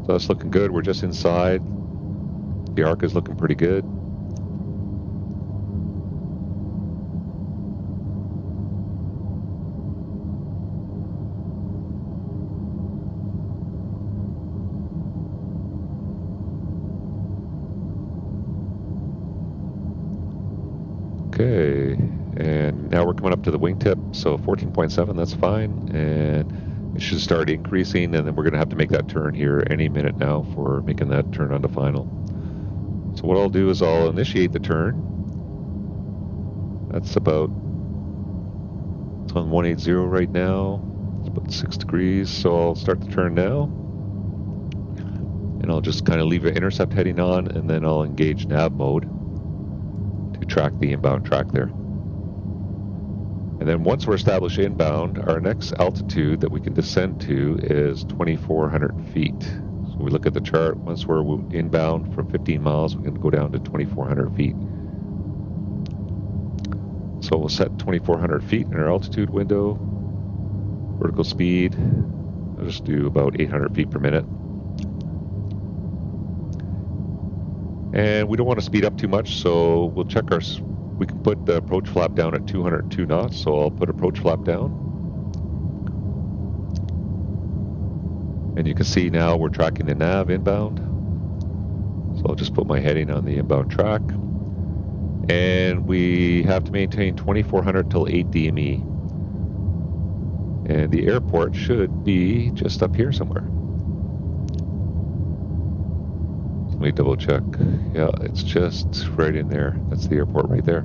So that's looking good. We're just inside. The arc is looking pretty good. Okay, and now we're coming up to the wingtip, so 14.7, that's fine, and it should start increasing, and then we're going to have to make that turn here any minute now for making that turn onto final. So what I'll do is I'll initiate the turn. That's about, it's on 180 right now. It's about 6 degrees, so I'll start the turn now. And I'll just kind of leave the intercept heading on, and then I'll engage nav mode to track the inbound track there. And then once we're established inbound, our next altitude that we can descend to is 2,400 feet. So we look at the chart. Once we're inbound from 15 miles, we can go down to 2,400 feet. So we'll set 2,400 feet in our altitude window. Vertical speed, I'll just do about 800 feet per minute. And we don't want to speed up too much, so we'll check our... We can put the approach flap down at 202 knots, so I'll put approach flap down. And you can see now we're tracking the nav inbound. So I'll just put my heading on the inbound track. And we have to maintain 2,400 till 8 DME. And the airport should be just up here somewhere. Let me double check. Yeah, it's just right in there. That's the airport right there.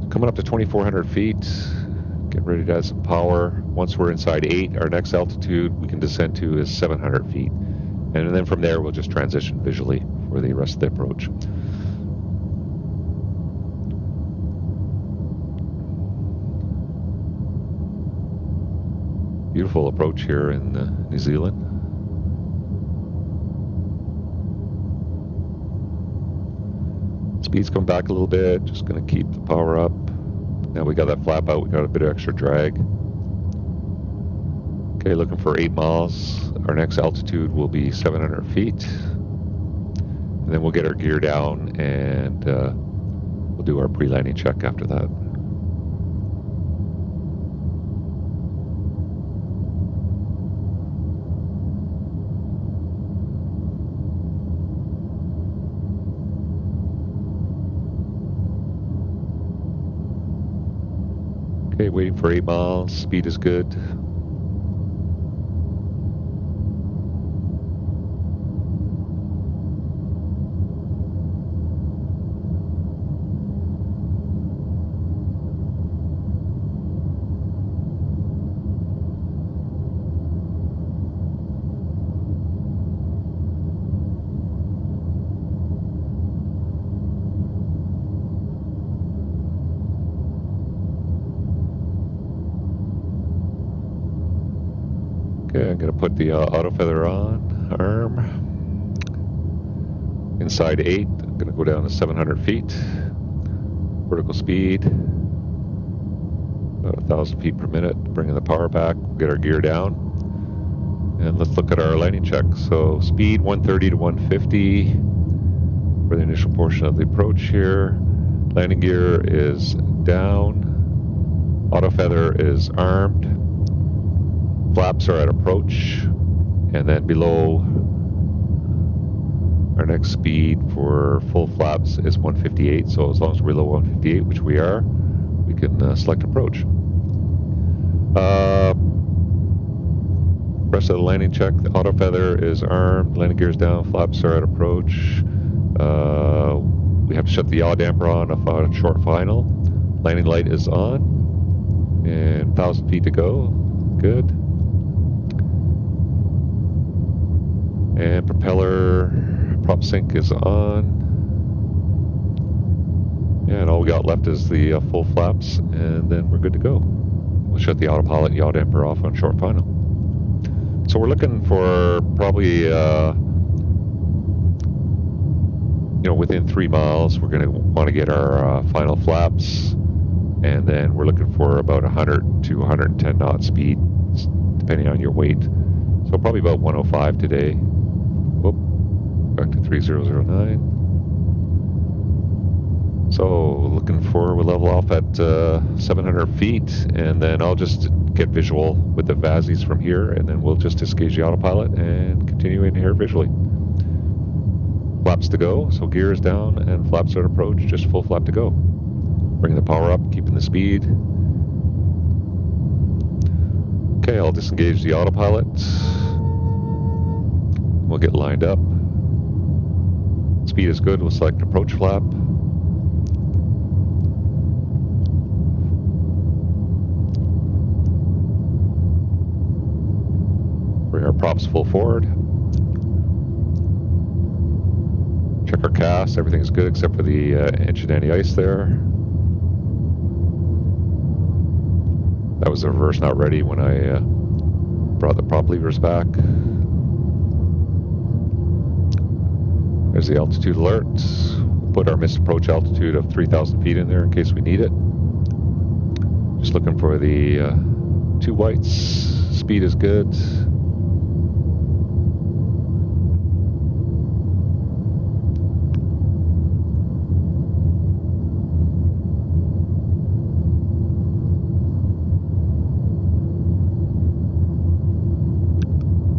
Coming up to 2,400 feet. Get ready to add some power. Once we're inside 8, our next altitude we can descend to is 700 feet. And then from there we'll just transition visually for the rest of the approach. Beautiful approach here in New Zealand. Speed's come back a little bit, just going to keep the power up. Now we got that flap out, we got a bit of extra drag. Okay, looking for 8 miles. Our next altitude will be 700 feet. And then we'll get our gear down and we'll do our pre-landing check after that. waiting for 8 miles. Speed is good. Okay, I'm going to put the auto feather on, arm. Inside 8, I'm going to go down to 700 feet. Vertical speed, about 1,000 feet per minute. Bringing the power back, we'll get our gear down. And let's look at our landing check. So speed 130 to 150 for the initial portion of the approach here. Landing gear is down. Auto feather is armed. Flaps are at approach, and then below our next speed for full flaps is 158. So as long as we're below 158, which we are, we can select approach. Rest of the landing check, the auto feather is armed, landing gear is down, flaps are at approach. We have to shut the yaw damper on a short final. Landing light is on, and 1,000 feet to go. Good. And propeller prop sync is on. And all we got left is the full flaps, and then we're good to go. We'll shut the autopilot yaw damper off on short final. So we're looking for probably, within 3 miles, we're going to want to get our final flaps, and then we're looking for about 100 to 110 knot speed, depending on your weight. So probably about 105 today. Whoop, back to 3009. So looking for, we'll level off at 700 feet, and then I'll just get visual with the VASIs from here, and then we'll just disengage the autopilot and continue in here visually. Flaps to go, so gear is down and flaps are at approach, just full flap to go. Bringing the power up, keeping the speed. Okay, I'll disengage the autopilot. We'll get lined up. Speed is good, we'll select approach flap. Bring our props full forward. Check our cast, everything's good except for the engine anti-ice there. That was the reverse not ready when I brought the prop levers back. There's the altitude alert. We'll put our missed approach altitude of 3,000 feet in there in case we need it. Just looking for the 2 whites. Speed is good.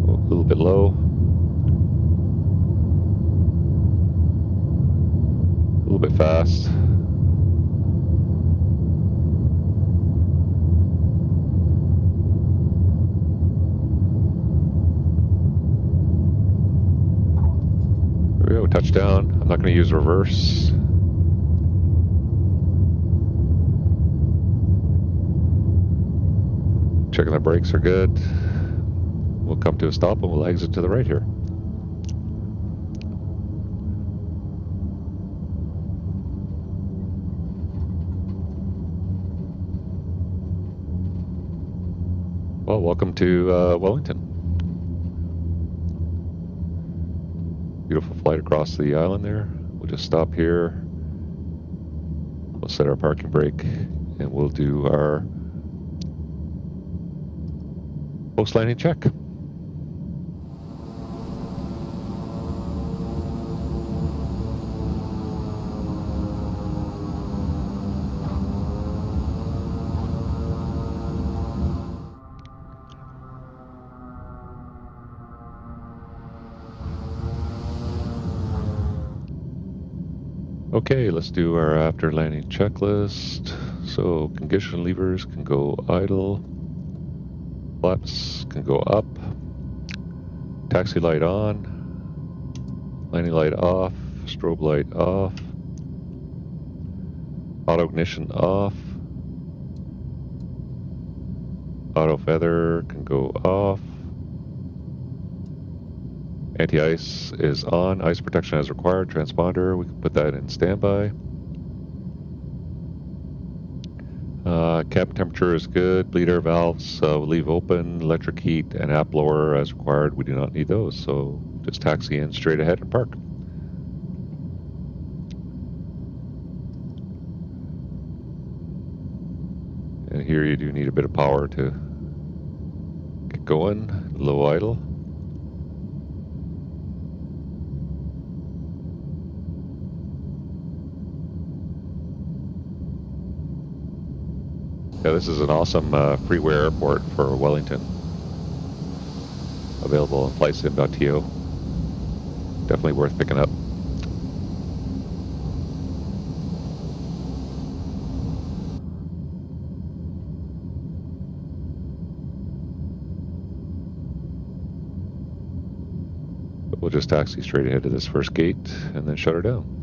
A little bit low. A little bit fast. There we go, touchdown. I'm not going to use reverse. Checking the brakes are good. We'll come to a stop and we'll exit to the right here. Well, welcome to Wellington. Beautiful flight across the island there. We'll just stop here. We'll set our parking brake and we'll do our post-landing check. Okay, let's do our after landing checklist. So condition levers can go idle, flaps can go up, taxi light on, landing light off, strobe light off, auto ignition off, auto feather can go off, anti-ice is on, ice protection as required, transponder, we can put that in standby. Cab temperature is good, bleed air valves we'll leave open, electric heat and app blower as required, we do not need those, so just taxi in straight ahead and park. And here you do need a bit of power to get going, low idle. Yeah, this is an awesome freeware airport for Wellington. Available on flightsim.to. Definitely worth picking up. But we'll just taxi straight ahead to this first gate and then shut her down.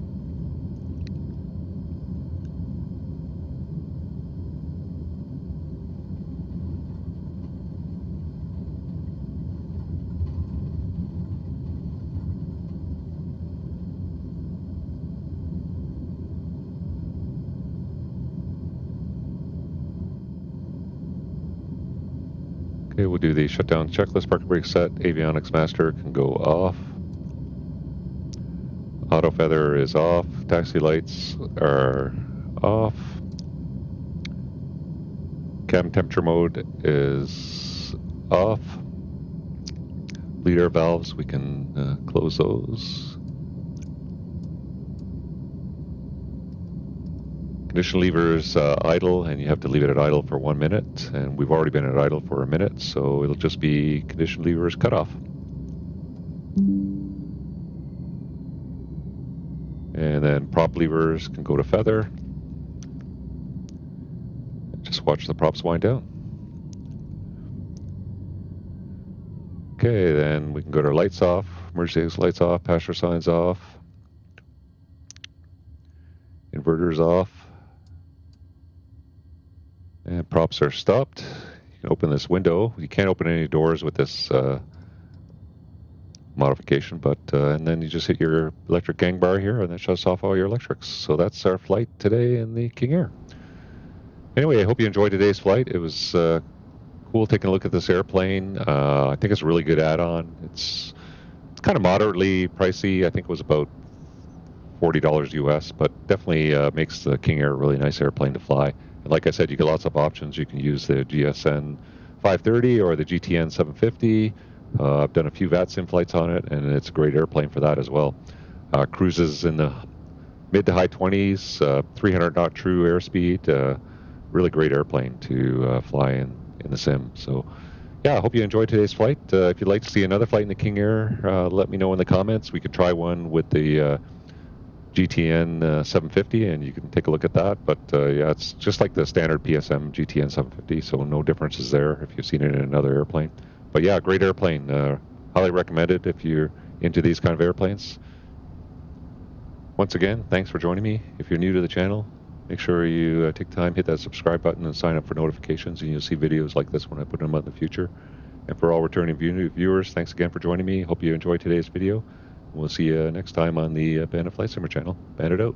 Okay, we'll do the shutdown checklist. Parking brake set. Avionics master can go off. Auto feather is off. Taxi lights are off. Cabin temperature mode is off. Bleed air valves, we can close those. Condition levers idle, and you have to leave it at idle for 1 minute, and we've already been at idle for a minute, so it'll just be condition levers cut off. And then prop levers can go to feather. Just watch the props wind down. Okay, then we can go to our lights off, emergency exit lights off, passenger signs off, inverters off. And props are stopped. You can open this window. You can't open any doors with this modification, but and then you just hit your electric gang bar here, and that shuts off all your electrics. So that's our flight today in the King Air. Anyway, I hope you enjoyed today's flight. It was cool taking a look at this airplane. I think it's a really good add-on. It's kind of moderately pricey. I think it was about $40 US, but definitely makes the King Air a really nice airplane to fly. And like I said, you get lots of options. You can use the GSN 530 or the GTN 750. I've done a few VATSIM flights on it, and it's a great airplane for that as well. Cruises in the mid to high 20s, 300 knot true airspeed. Really great airplane to fly in the sim. So yeah, I hope you enjoyed today's flight. If you'd like to see another flight in the King Air, let me know in the comments. We could try one with the GTN 750, and you can take a look at that. But yeah, it's just like the standard PSM GTN 750, so no differences there if you've seen it in another airplane. But yeah, great airplane. Highly recommend it if you're into these kind of airplanes. Once again, thanks for joining me. If you're new to the channel, make sure you take time, hit that subscribe button, and sign up for notifications, and you'll see videos like this when I put them out in the future. And for all returning viewers, thanks again for joining me. Hope you enjoyed today's video. We'll see you next time on the Bandit Flight Simmer channel. Bandit out.